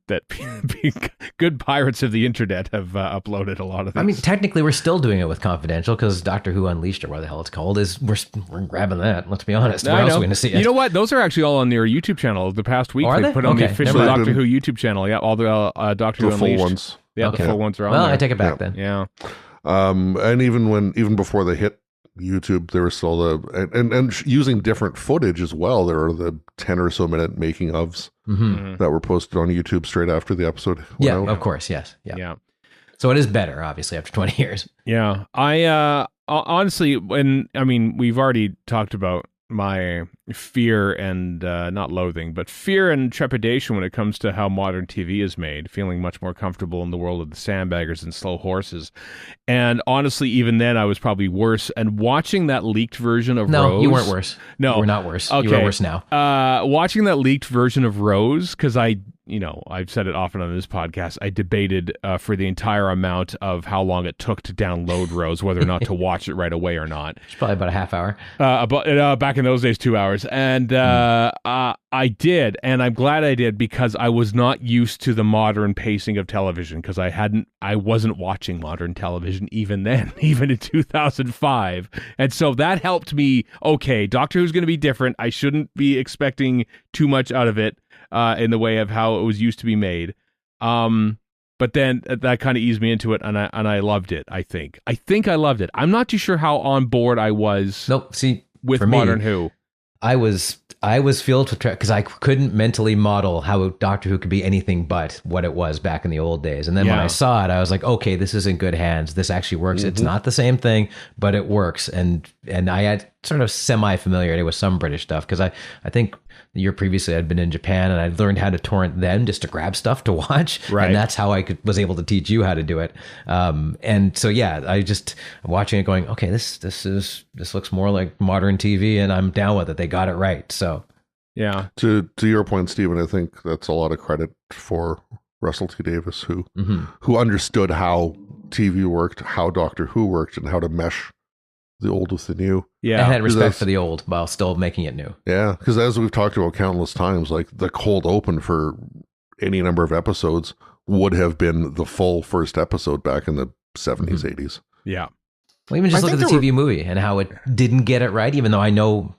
good pirates of the internet have uploaded a lot of this. I mean, technically, we're still doing it with Confidential because Doctor Who Unleashed, or what the hell it's called, is we're grabbing that. Let's be honest. Where else are we going to see it? You know what? Those are actually all on their YouTube channel. The past week, Are they they? put on the Okay, official never Doctor Who YouTube channel. Yeah, all the Doctor Who The full Unleashed ones. Yeah, Okay. the full ones are on Well, there. I take it back then. Yeah. And even before they hit YouTube, there was still using different footage as well. There are the 10 or so minute making ofs that were posted on YouTube straight after the episode went Yeah, out. of course, yes. Yeah. So it is better, obviously, after 20 years. Yeah. I honestly, we've already talked about my fear and not loathing, but fear and trepidation when it comes to how modern TV is made, feeling much more comfortable in the world of the sandbaggers and slow horses. And honestly, even then I was probably worse. And watching that leaked version of Rose... No, you weren't worse. No. You were not worse. Okay. You were worse now. Watching that leaked version of Rose, because I've said it often on this podcast, I debated for the entire amount of how long it took to download Rose, whether or not to watch it right away or not. It's probably about a half hour. Back in those days, 2 hours. And I did, and I'm glad I did, because I was not used to the modern pacing of television, because I wasn't watching modern television even then, even in 2005. And so that helped me, okay, Doctor Who's going to be different. I shouldn't be expecting too much out of it. In the way of how it was used to be made. But then that kind of eased me into it, and I loved it, I think. I loved it. I'm not too sure how on board I was with Modern Who. I was filled with because I couldn't mentally model how Doctor Who could be anything but what it was back in the old days. And then when I saw it, I was like, okay, this is in good hands. This actually works. It's not the same thing, but it works. And I had sort of semi-familiarity with some British stuff, because I think the year previously I'd been in Japan, and I learned how to torrent then just to grab stuff to watch. Right. And that's how I was able to teach you how to do it. And so, yeah, I just watching it going, okay, this looks more like modern TV, and I'm down with it. They got it right. So, yeah. To your point, Stephen, I think that's a lot of credit for Russell T Davies, who understood how TV worked, how Doctor Who worked, and how to mesh the old with the new. Yeah. And had respect for the old while still making it new. Yeah, because as we've talked about countless times, like the cold open for any number of episodes would have been the full first episode back in the 70s, 80s. Yeah. Well, even just look at the TV movie and how it didn't get it right, even though I know,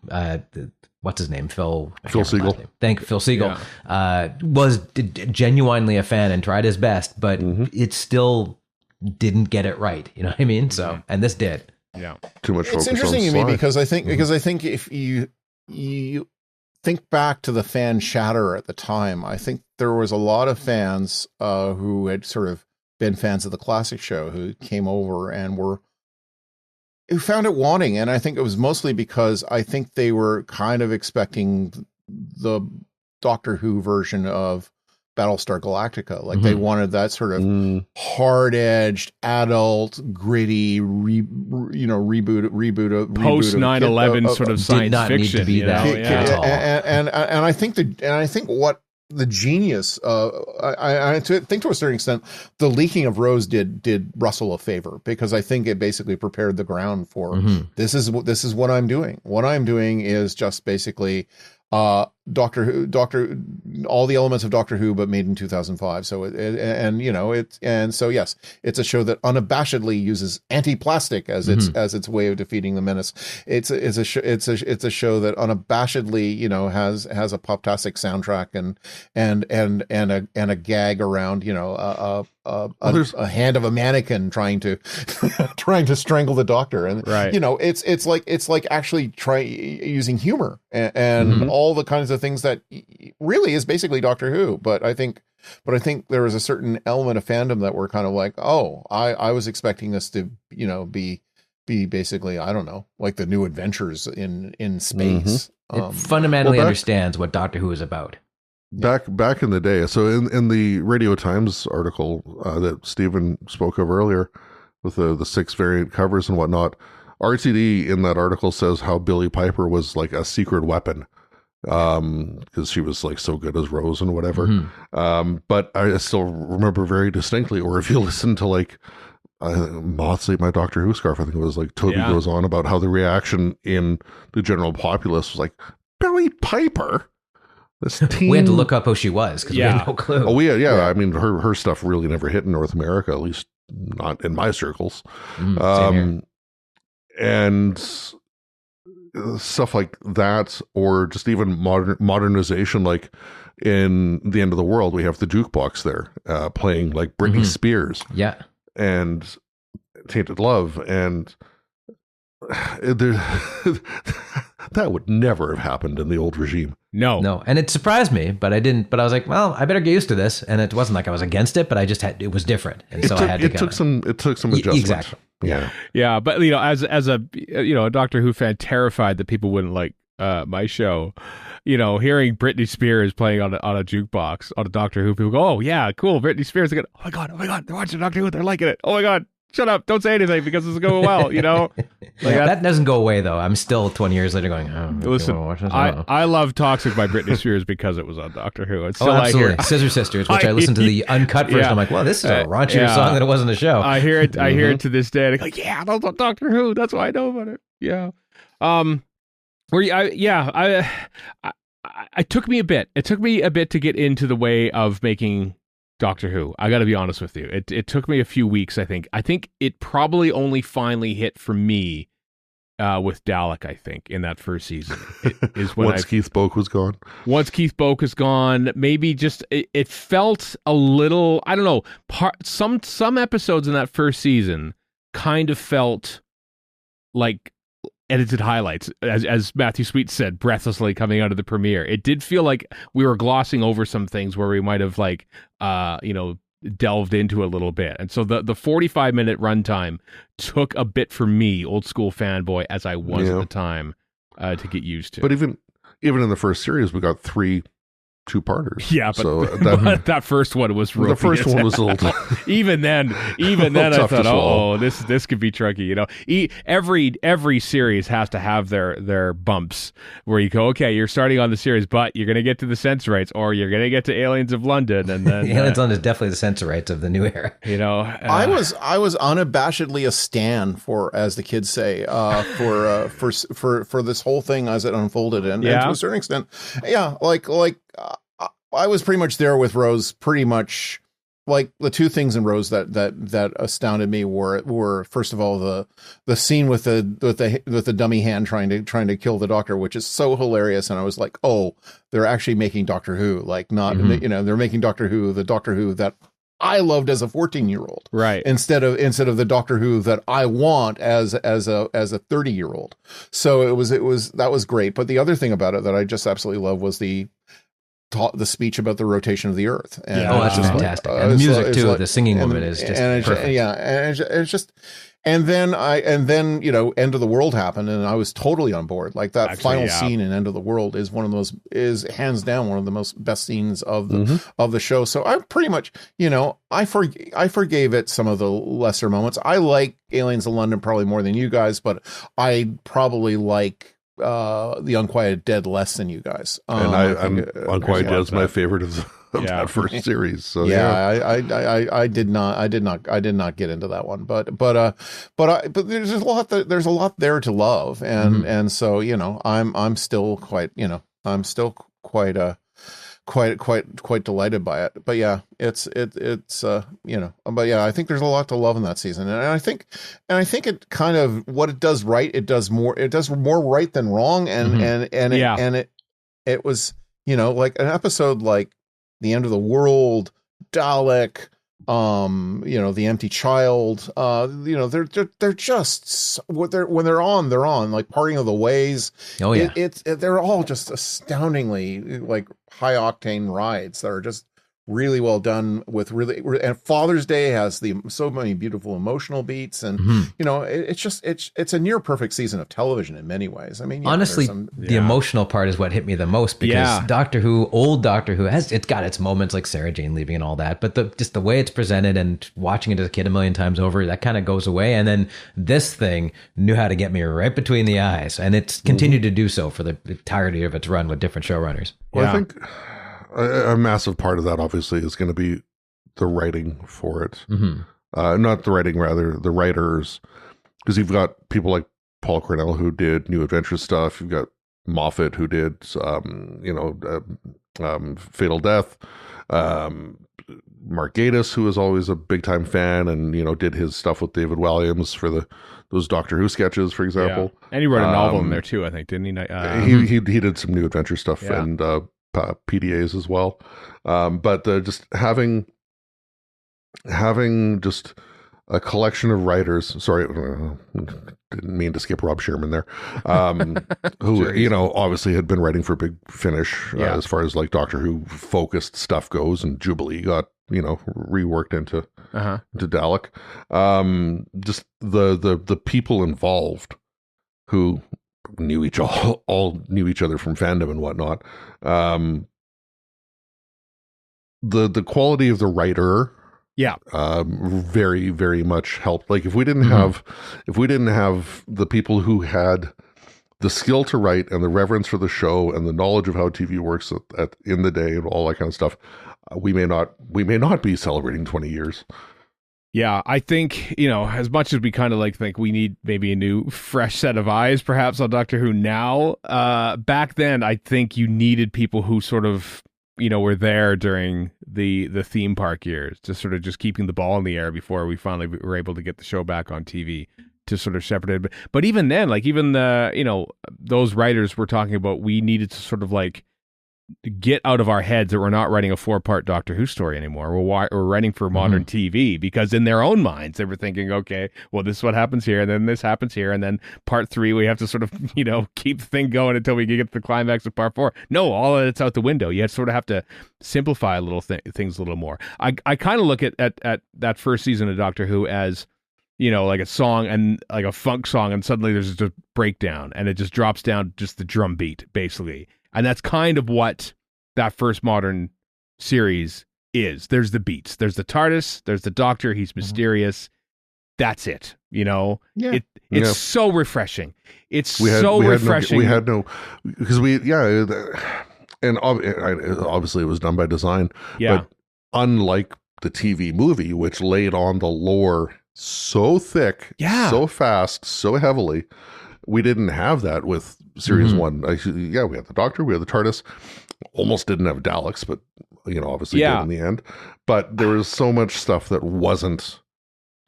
what's his name? Phil Segal. Thank you, Phil Segal. Yeah. Was genuinely a fan and tried his best, but it still didn't get it right. You know what I mean? So, and this did. Yeah. Too much focus. It's interesting on to me slide. because I think if you think back to the fan chatter at the time, I think there was a lot of fans who had sort of been fans of the classic show who came over and who found it wanting. And I think it was mostly because I think they were kind of expecting the Doctor Who version of Battlestar Galactica. Like they wanted that sort of hard-edged, adult, gritty, reboot post 9/11 sort of science fiction. Need to be that at all. And I think what the genius, I think to a certain extent, the leaking of Rose did Russell a favor, because I think it basically prepared the ground for this is what I'm doing. What I'm doing is just basically Doctor Who, all the elements of Doctor Who, but made in 2005. So yes, it's a show that unabashedly uses anti-plastic as its way of defeating the menace. It's a show that unabashedly, has a pop-tastic soundtrack and a gag around, a hand of a mannequin trying to strangle the Doctor. And, right. It's like actually using humor and all the kinds of things that really is basically Doctor Who. But I think there was a certain element of fandom that were kind of like, oh, I was expecting this to, be basically, I don't know, like the New Adventures in space. It fundamentally understands what Doctor Who is about. Back in the day, so in the Radio Times article that Stephen spoke of earlier, with the 6 variant covers and whatnot, RTD in that article says how Billie Piper was like a secret weapon, because she was like so good as Rose and whatever. But I still remember very distinctly, or if you listen to like Moths Ate My Doctor Who Scarf, I think it was like Toby goes on about how the reaction in the general populace was like, Billie Piper? This teen... We had to look up who she was because we had no clue. Oh, I mean, her stuff really never hit in North America, at least not in my circles. And stuff like that, or just even modernization, like in The End of the World, we have the jukebox there playing like Britney Spears. Yeah. And Tainted Love. And that would never have happened in the old regime. No. And it surprised me, but I didn't. But I was like, well, I better get used to this. And it wasn't like I was against it, but I just it was different. And so I had to. It took some adjustment. Exactly. Yeah. But, as a, a Doctor Who fan, terrified that people wouldn't like my show, hearing Britney Spears playing on a jukebox on a Doctor Who, people go, oh, yeah, cool. Britney Spears. They go, oh my God. They're watching Doctor Who. They're liking it. Oh my God. Shut up. Don't say anything because it's going well, that doesn't go away, though. I'm still 20 years later going, listen, I love Toxic by Britney Spears because it was on Doctor Who. And still absolutely. Scissor Sisters, which I listened to the uncut version. I'm like, well, this is a raunchier song than it was in the show. I hear it. I hear it to this day. And I go, yeah, that's on Doctor Who. That's why I know about it. Yeah. It took me a bit. It took me a bit to get into the way of making Doctor Who. I got to be honest with you. It took me a few weeks, I think. I think it probably only finally hit for me with Dalek, I think, in that first season. Is when Once Keith Boak was gone? Once Keith Boak is gone, maybe just, it felt a little, I don't know, some episodes in that first season kind of felt like edited highlights, as Matthew Sweet said, breathlessly coming out of the premiere. It did feel like we were glossing over some things where we might have delved into a little bit. And so the 45-minute runtime took a bit for me, old school fanboy as I was at the time, to get used to. But even in the first series, we got 3 two-parters. Yeah, but that first one was ropey. The first one was a little... even then I thought, this could be tricky. Every series has to have their bumps where you go, okay, you're starting on the series, but you're going to get to the Sensorites, or you're going to get to Aliens of London, and then Aliens of London is definitely the Sensorites of the new era. I was unabashedly a stan for, as the kids say, for this whole thing as it unfolded, and to a certain extent, I was pretty much there with Rose. Pretty much, like, the two things in Rose that astounded me were first of all the scene with the dummy hand trying to kill the Doctor, which is so hilarious, and I was like, oh, they're actually making Doctor Who, like, not they're making Doctor Who, the Doctor Who that I loved as a 14-year-old, right? Instead of the Doctor Who that I want as a 30-year-old. So that was great. But the other thing about it that I just absolutely love was the speech about the rotation of the Earth. And that's just fantastic. And the music too, the singing of it is just perfect. And then End of the World happened, and I was totally on board. Like that final scene in End of the World is hands down one of the most best scenes of the show. So I pretty much, I forgave it some of the lesser moments. I like Aliens of London probably more than you guys, but I probably like The Unquiet Dead less than you guys. And Unquiet Dead is my favorite of that first series. So I did not get into that one, but there's a lot there to love, and so I'm still quite quite delighted by it. But yeah, it's but yeah, I think there's a lot to love in that season, and I think it kind of, what it does right, it does more right than wrong, and it was like an episode like The End of the World, Dalek, The Empty Child, they're just when they're on like Parting of the Ways. Oh yeah, they're all just astoundingly like high octane rides that are just really well done and Father's Day has so many beautiful emotional beats, and it's a near perfect season of television in many ways. I mean, honestly, the emotional part is what hit me the most, because Doctor Who, old Doctor Who, it's got its moments like Sarah Jane leaving and all that, but just the way it's presented and watching it as a kid a million times over, that kind of goes away. And then this thing knew how to get me right between the eyes, and it's continued to do so for the entirety of its run with different showrunners. Well, I think a massive part of that obviously is going to be the writing for it. Not the writing, rather the writers, because you've got people like Paul Cornell who did New Adventure stuff. You've got Moffat who did Fatal Death. Mark Gatiss, who was always a big time fan, and did his stuff with David Walliams for those Doctor Who sketches, for example. Yeah. And he wrote a novel in there too, I think, didn't he? He did some New Adventure stuff and PDAs as well. But just having just a collection of writers. Sorry, didn't mean to skip Rob Sherman there. Who obviously had been writing for Big Finish as far as like Doctor Who focused stuff goes, and Jubilee got reworked into Dalek. Just the people involved who knew all knew each other from fandom and whatnot. The quality of the writer. Yeah. Very, very much helped. Like if we didn't have the people who had the skill to write and the reverence for the show and the knowledge of how TV works in the day and all that kind of stuff, we may not be celebrating 20 years. Yeah, I think, as much as we kind of think we need maybe a new fresh set of eyes perhaps on Doctor Who now, back then I think you needed people who sort of were there during the theme park years, to sort of just keeping the ball in the air before we finally were able to get the show back on TV to sort of shepherd it. But even then, even the, those writers were talking about, we needed to sort of get out of our heads that we're not writing a 4-part Doctor Who story anymore. We're writing for modern TV, because in their own minds, they were thinking, okay, well, this is what happens here, and then this happens here, and then part 3, we have to sort of, keep the thing going until we can get to the climax of part 4. No, all of it's out the window. You sort of have to simplify things a little more. I kind of look at that first season of Doctor Who as, like a song and like a funk song, and suddenly there's just a breakdown, and it just drops down just the drum beat, basically. And that's kind of what that first modern series is. There's the beats. There's the TARDIS. There's the Doctor. He's mysterious. That's it. Yeah. It's so refreshing. It's refreshing. And obviously it was done by design. Yeah. But unlike the TV movie, which laid on the lore so thick, so fast, so heavily, we didn't have that with Series 1. We had the Doctor, we had the TARDIS, almost didn't have Daleks, but obviously did in the end. But there was so much stuff that wasn't,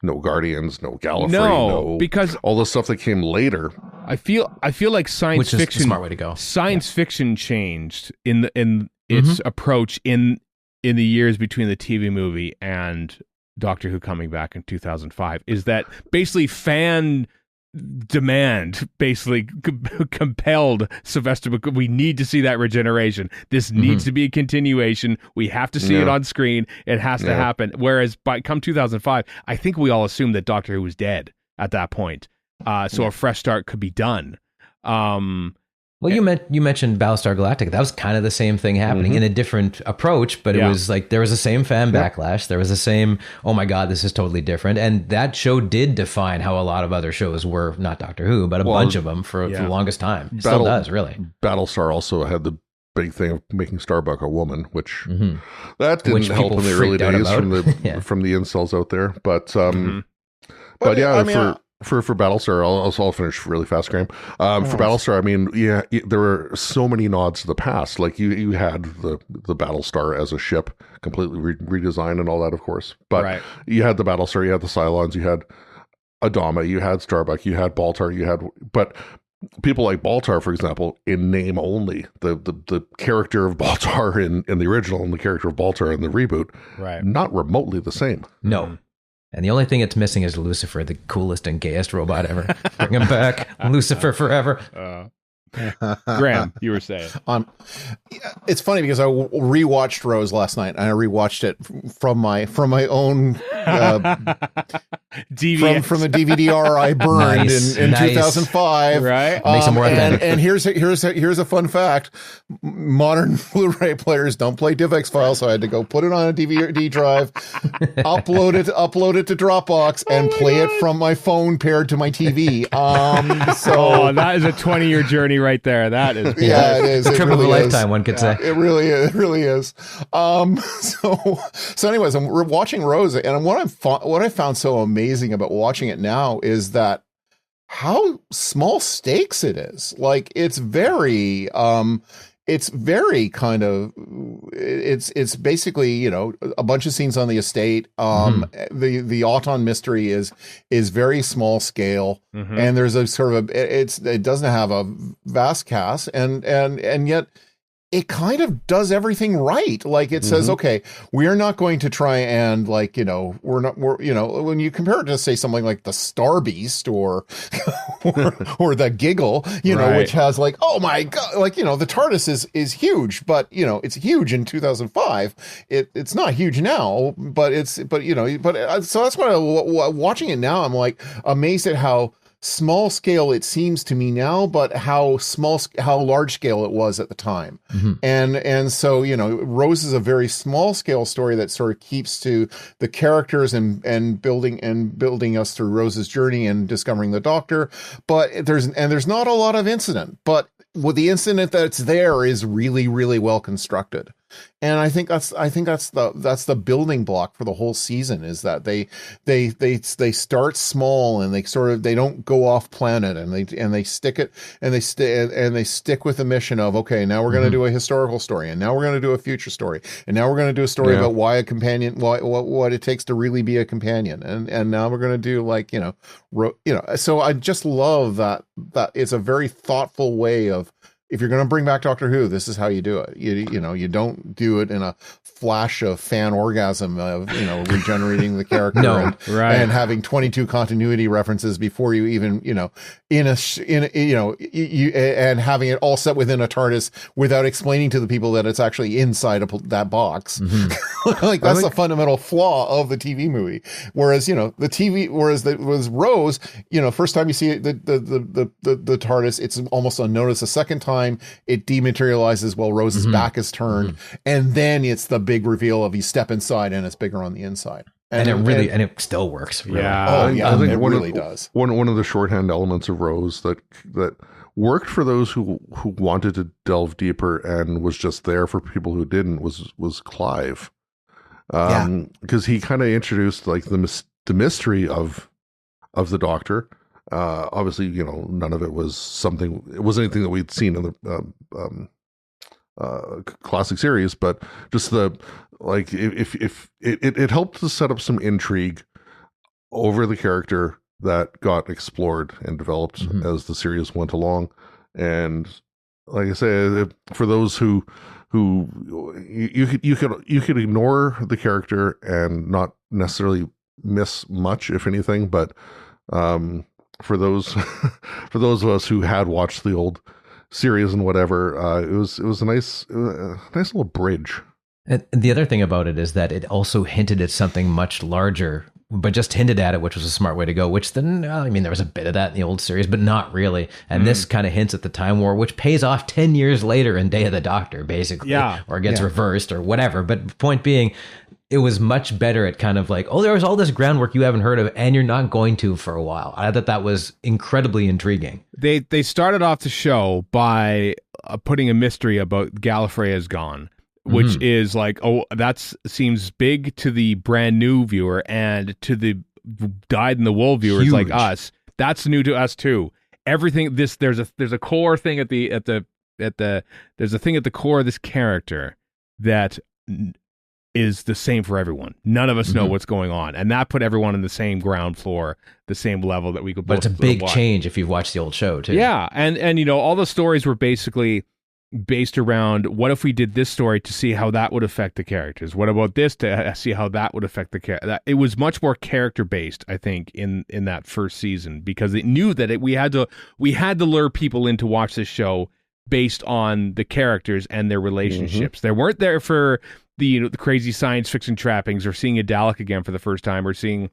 no Guardians, no Gallifrey, because all the stuff that came later. I feel like science fiction, which is the smart way to go. Science fiction changed in its approach in the years between the TV movie and Doctor Who coming back in 2005. Is that basically fan demand basically compelled Sylvester, because we need to see that regeneration. This needs to be a continuation. We have to see it on screen. It has to happen. Whereas come 2005, I think we all assumed that Doctor Who was dead at that point. So a fresh start could be done. Well, you mentioned Battlestar Galactica. That was kind of the same thing happening in a different approach, but it was like there was the same fan backlash. There was the same, oh my God, this is totally different. And that show did define how a lot of other shows were, not Doctor Who, but a bunch of them for the longest time. Still does, really. Battlestar also had the big thing of making Starbuck a woman, which that didn't help in the early days from the incels out there. But For Battlestar, I'll finish really fast, Graham. For Battlestar, I mean, there were so many nods to the past. Like you had the Battlestar as a ship completely redesigned and all that, of course. But you had the Battlestar, you had the Cylons, you had Adama, you had Starbuck, you had Baltar, but people like Baltar, for example, in name only, the character of Baltar in the original and the character of Baltar in the reboot, not remotely the same. No. And the only thing it's missing is Lucifer, the coolest and gayest robot ever. Bring him back. Lucifer forever. Graham, you were saying. It's funny because I rewatched Rose last night, and I rewatched it from my own DVD from the DVD-R I burned in 2005. Right, makes it more authentic. And here's a fun fact: modern Blu-ray players don't play DivX files, so I had to go put it on a DVD drive, upload it to Dropbox, and play it from my phone paired to my TV. So that is a 20-year journey right there. That is it is a trip really of a lifetime, one could say. It really is. So anyways, I'm watching Rose, and what I found so amazing about watching it now is that how small stakes it is. Like it's very it's very kind of, it's basically, you know, a bunch of scenes on the estate. The Auton mystery is very small scale, and there's a sort of it doesn't have a vast cast, and yet it kind of does everything right. Like it says, okay, we're not going to try and like, you know, we're, you know, when you compare it to say something like the Star Beast or the Giggle, you know, which has like, oh my God, like, you know, the TARDIS is huge, but you know, it's huge in 2005. It's not huge now, but you know, so that's why watching it now, I'm like amazed at how small scale it seems to me now, but how large scale it was at the time. And so, you know, Rose is a very small scale story that sort of keeps to the characters and building us through Rose's journey and discovering the Doctor. But there's not a lot of incident, but the incident that's there is really, really well constructed. And I think that's the building block for the whole season, is that they start small and they don't go off planet, and they stick it and they stick with the mission of, okay, now we're going to do a historical story, and now we're going to do a future story, and now we're going to do a story about why a companion, what it takes to really be a companion, and now we're going to do like, you know, so I just love that it's a very thoughtful way of, if you're going to bring back Doctor Who, this is how you do it. You know, you don't do it in a flash of fan orgasm of, you know, regenerating the character and having 22 continuity references before you even, you know, and having it all set within a TARDIS without explaining to the people that it's actually inside that box. Like that's the fundamental flaw of the TV movie. Whereas, you know, was Rose, you know, first time you see the TARDIS, it's almost unnoticed. The second time it dematerializes while Rose's back is turned, and then it's the big reveal of you step inside and it's bigger on the inside. And it still works. Really. Yeah. I think it really does. One of the shorthand elements of Rose that worked for those who wanted to delve deeper and was just there for people who didn't was Clive. Because he kind of introduced like the mystery of the Doctor. Obviously, you know, none of it was anything that we'd seen in the classic series, but just if it helped to set up some intrigue over the character that got explored and developed as the series went along. And like I say, for those who you could ignore the character and not necessarily miss much, if anything, but for those of us who had watched the old series and whatever, it was a nice little bridge. And the other thing about it is that it also hinted at something much larger, but just hinted at it, which was a smart way to go, which then, I mean, there was a bit of that in the old series, but not really. And this kind of hints at the Time War, which pays off 10 years later in Day of the Doctor, basically, or gets reversed or whatever. But point being, it was much better at kind of like, oh, there was all this groundwork you haven't heard of, and you're not going to for a while. I thought that was incredibly intriguing. They started off the show by putting a mystery about Gallifrey is gone, which is like, oh, that seems big to the brand new viewer, and to the dyed in the wool viewers like us, that's new to us too. Everything there's a core thing there's a thing at the core of this character that is the same for everyone. None of us know what's going on, and that put everyone in the same ground floor, the same level that we could. But it's a big change if you've watched the old show too. Yeah, and you know, all the stories were basically based around, what if we did this story to see how that would affect the characters? What about this to see how that would affect the character? It was much more character based, I think, in that first season, because it knew that we had to lure people in to watch this show based on the characters and their relationships. They weren't there for the crazy science fiction trappings, or seeing a Dalek again for the first time, or seeing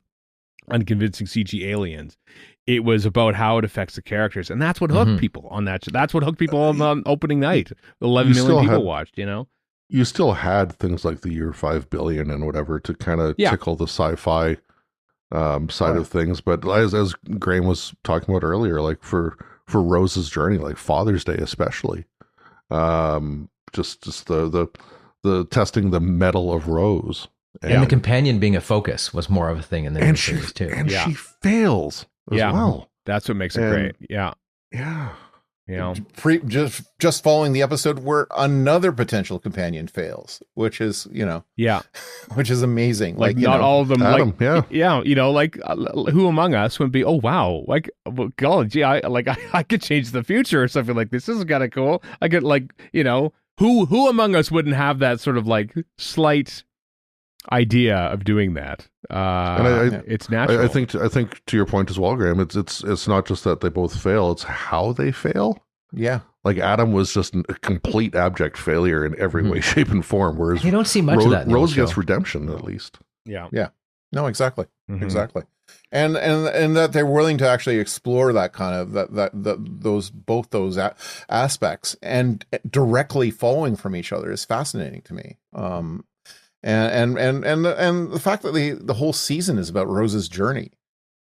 unconvincing CG aliens. It was about how it affects the characters, and that's what hooked people on that. That's what hooked people on opening night. 11 million people watched. You know, you still had things like the year 5 billion and whatever to kind of tickle the sci-fi side of things. But as Graeme was talking about earlier, like for Rose's journey, like Father's Day especially, just the testing the mettle of Rose. And the companion being a focus was more of a thing in the series too. And she fails as well. That's what makes it great. Yeah. Yeah. just following the episode where another potential companion fails, which is which is amazing. Like not all of them. Adam, Who Among Us would be? Oh wow! Like, well, God, gee, I could change the future or something like this. This is kind of cool. I could who Among Us wouldn't have that sort of like slight idea of doing that. It's natural. I think to your point as well, Graham, it's not just that they both fail, it's how they fail. Yeah. Like Adam was just a complete abject failure in every way, shape, and form, whereas you don't see much of that in Rose the gets show. Redemption at least. Yeah. No, exactly. Exactly. And that they're willing to actually explore that kind of both those aspects, and directly following from each other is fascinating to me. And the fact that the whole season is about Rose's journey,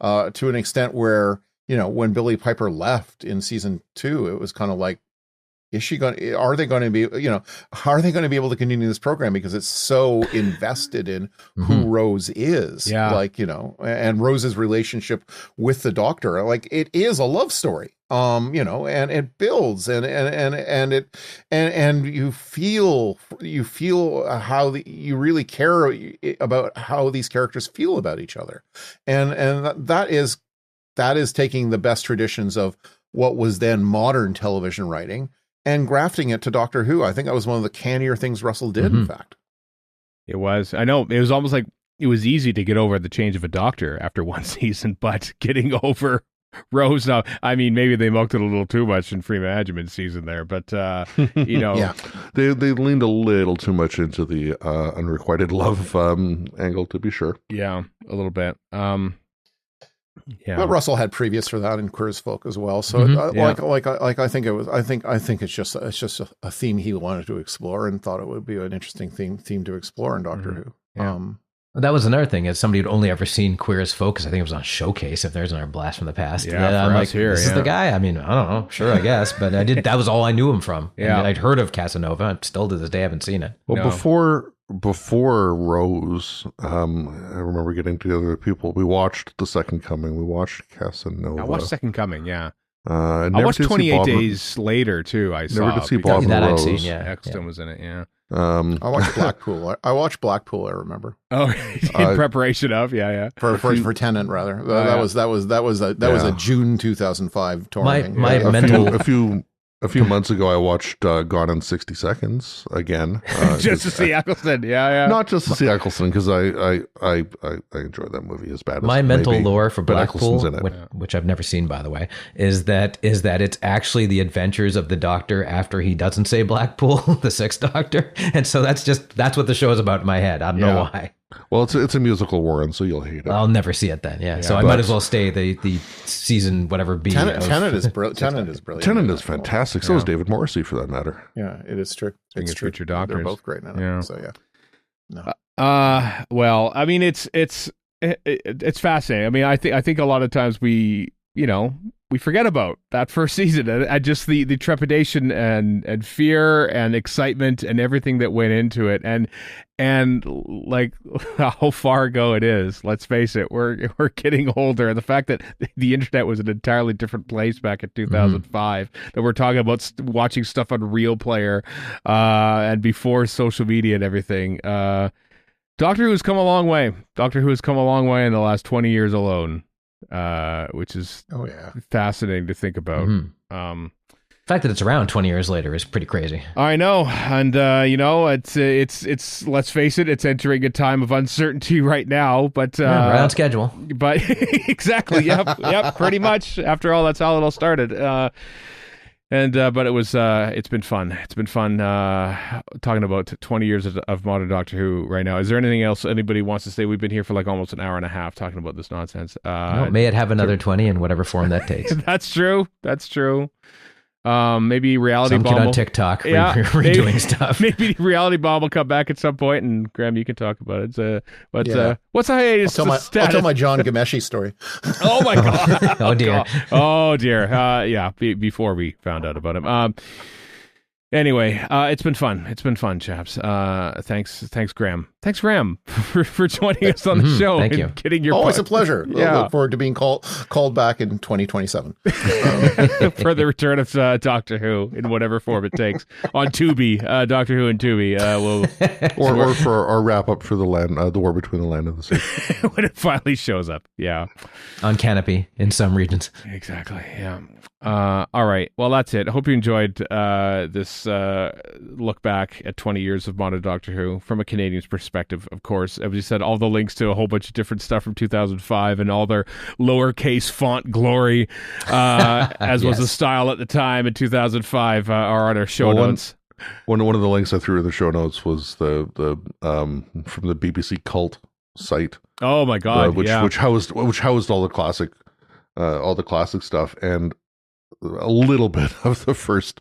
to an extent where, when Billie Piper left in season 2, it was kind of like, are they going to be able to continue this program, because it's so invested in who Rose is, and Rose's relationship with the Doctor. Like, it is a love story. And it builds and you feel how you really care about how these characters feel about each other. And that is taking the best traditions of what was then modern television writing and grafting it to Doctor Who. I think that was one of the cannier things Russell did, in fact. It was. I know. It was almost like it was easy to get over the change of a Doctor after one season, but getting over Rose now, I mean, maybe they milked it a little too much in Freeman Agyeman's season there, but they leaned a little too much into the unrequited love angle, to be sure. Yeah, a little bit. But Russell had previous for that in Queer as Folk as well. So I think it's just a theme he wanted to explore and thought it would be an interesting theme to explore in Doctor Who. Yeah. That was another thing, as somebody who'd only ever seen Queer as Folk, because I think it was on Showcase, if there's another Blast from the Past. Yeah, I'm for like, us here, this is the guy. I mean, I don't know. Sure, I guess. But that was all I knew him from. Yeah. And I'd heard of Casanova. I still to this day haven't seen it. Well, before Rose, I remember getting together with people. We watched The Second Coming. We watched Casanova. I watched Second Coming, yeah. I watched 28 Days Later, too. I never did see Bob and that Rose. I'd seen, Exton was in it, yeah. I watched Blackpool. I remember. Oh, in preparation of, for Tennant, rather. That was a June 2005 touring. A few months ago, I watched Gone in 60 Seconds again. Just to see Eccleston, Not just to see Eccleston, because I enjoyed that movie as bad as my mental lore for Blackpool, in it. which I've never seen, by the way, is that it's actually the adventures of the Doctor after he doesn't say Blackpool, the Sixth Doctor, and so that's what the show is about in my head. I don't know why. Well, it's a musical, Warren, so you'll hate it. I'll never see it then. Yeah, so I might as well stay the season whatever B. Tennant is brilliant. Tennant is fantastic. So is David Morrissey, for that matter. Yeah, it is true. It's true. Richard Doctors. They're both great in it. Yeah. So No. Well, I mean, it's fascinating. I mean, I think a lot of times we forget about that first season and just the trepidation and fear and excitement and everything that went into it, and like how far ago it is. Let's face it, we're getting older. The fact that the internet was an entirely different place back in 2005, that we're talking about watching stuff on Real Player, and before social media and everything. Doctor Who has come a long way. Doctor Who has come a long way in the last 20 years alone, which is fascinating to think about. The fact that it's around 20 years later is pretty crazy. I know, and it's let's face it, it's entering a time of uncertainty right now. But right on schedule. But exactly, yep, pretty much. After all, that's how it all started. But it's been fun. It's been fun talking about 20 years of modern Doctor Who right now. Is there anything else anybody wants to say? We've been here for like almost an hour and a half talking about this nonsense. May it have another 20 in whatever form that takes. That's true. Maybe Reality Some Bomb. kid on TikTok redoing stuff. Maybe Reality Bomb will come back at some point, and Graham, you can talk about it. What's the hiatus? I'll tell my John Gameshi story. Oh my god! Oh dear! Oh dear! Before we found out about him. Anyway, it's been fun. It's been fun, chaps. Thanks, Graham. Thanks, Graham, for joining us on the show. Thank and you. Getting your Always a pleasure. Yeah. I look forward to being called back in 2027 for the return of Doctor Who in whatever form it takes on Tubi. Doctor Who and Tubi. Or for our wrap up for the War Between the Land and the Sea. When it finally shows up. Yeah. On Canopy in some regions. Exactly. Yeah. All right. Well, that's it. I hope you enjoyed this look back at 20 years of modern Doctor Who from a Canadian's perspective, of course. As we said, all the links to a whole bunch of different stuff from 2005 and all their lowercase font glory, as was the style at the time in 2005, are on our show notes. One of the links I threw in the show notes was the from the BBC Cult site. Oh my God! Which housed all the classic stuff and a little bit of the first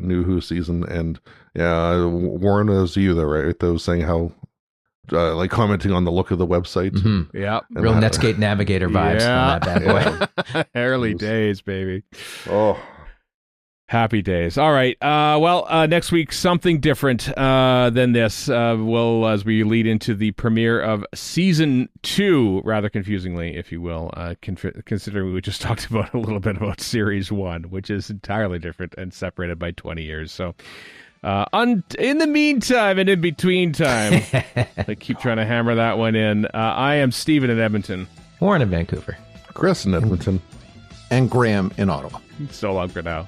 New Who season. And Warren, as you though, right? That was saying how like commenting on the look of the website. Mm-hmm. Yeah, real Netscape Navigator vibes on that bad boy. Early days, baby. Oh. Happy days. All right. Next week, something different than this. We'll, as we lead into the premiere of season 2, rather confusingly, if you will, considering we just talked about a little bit about series 1, which is entirely different and separated by 20 years. So, in the meantime and in between time, I keep trying to hammer that one in. I am Stephen in Edmonton. Warren in Vancouver. Chris in Edmonton. and Graham in Ottawa. So long for now.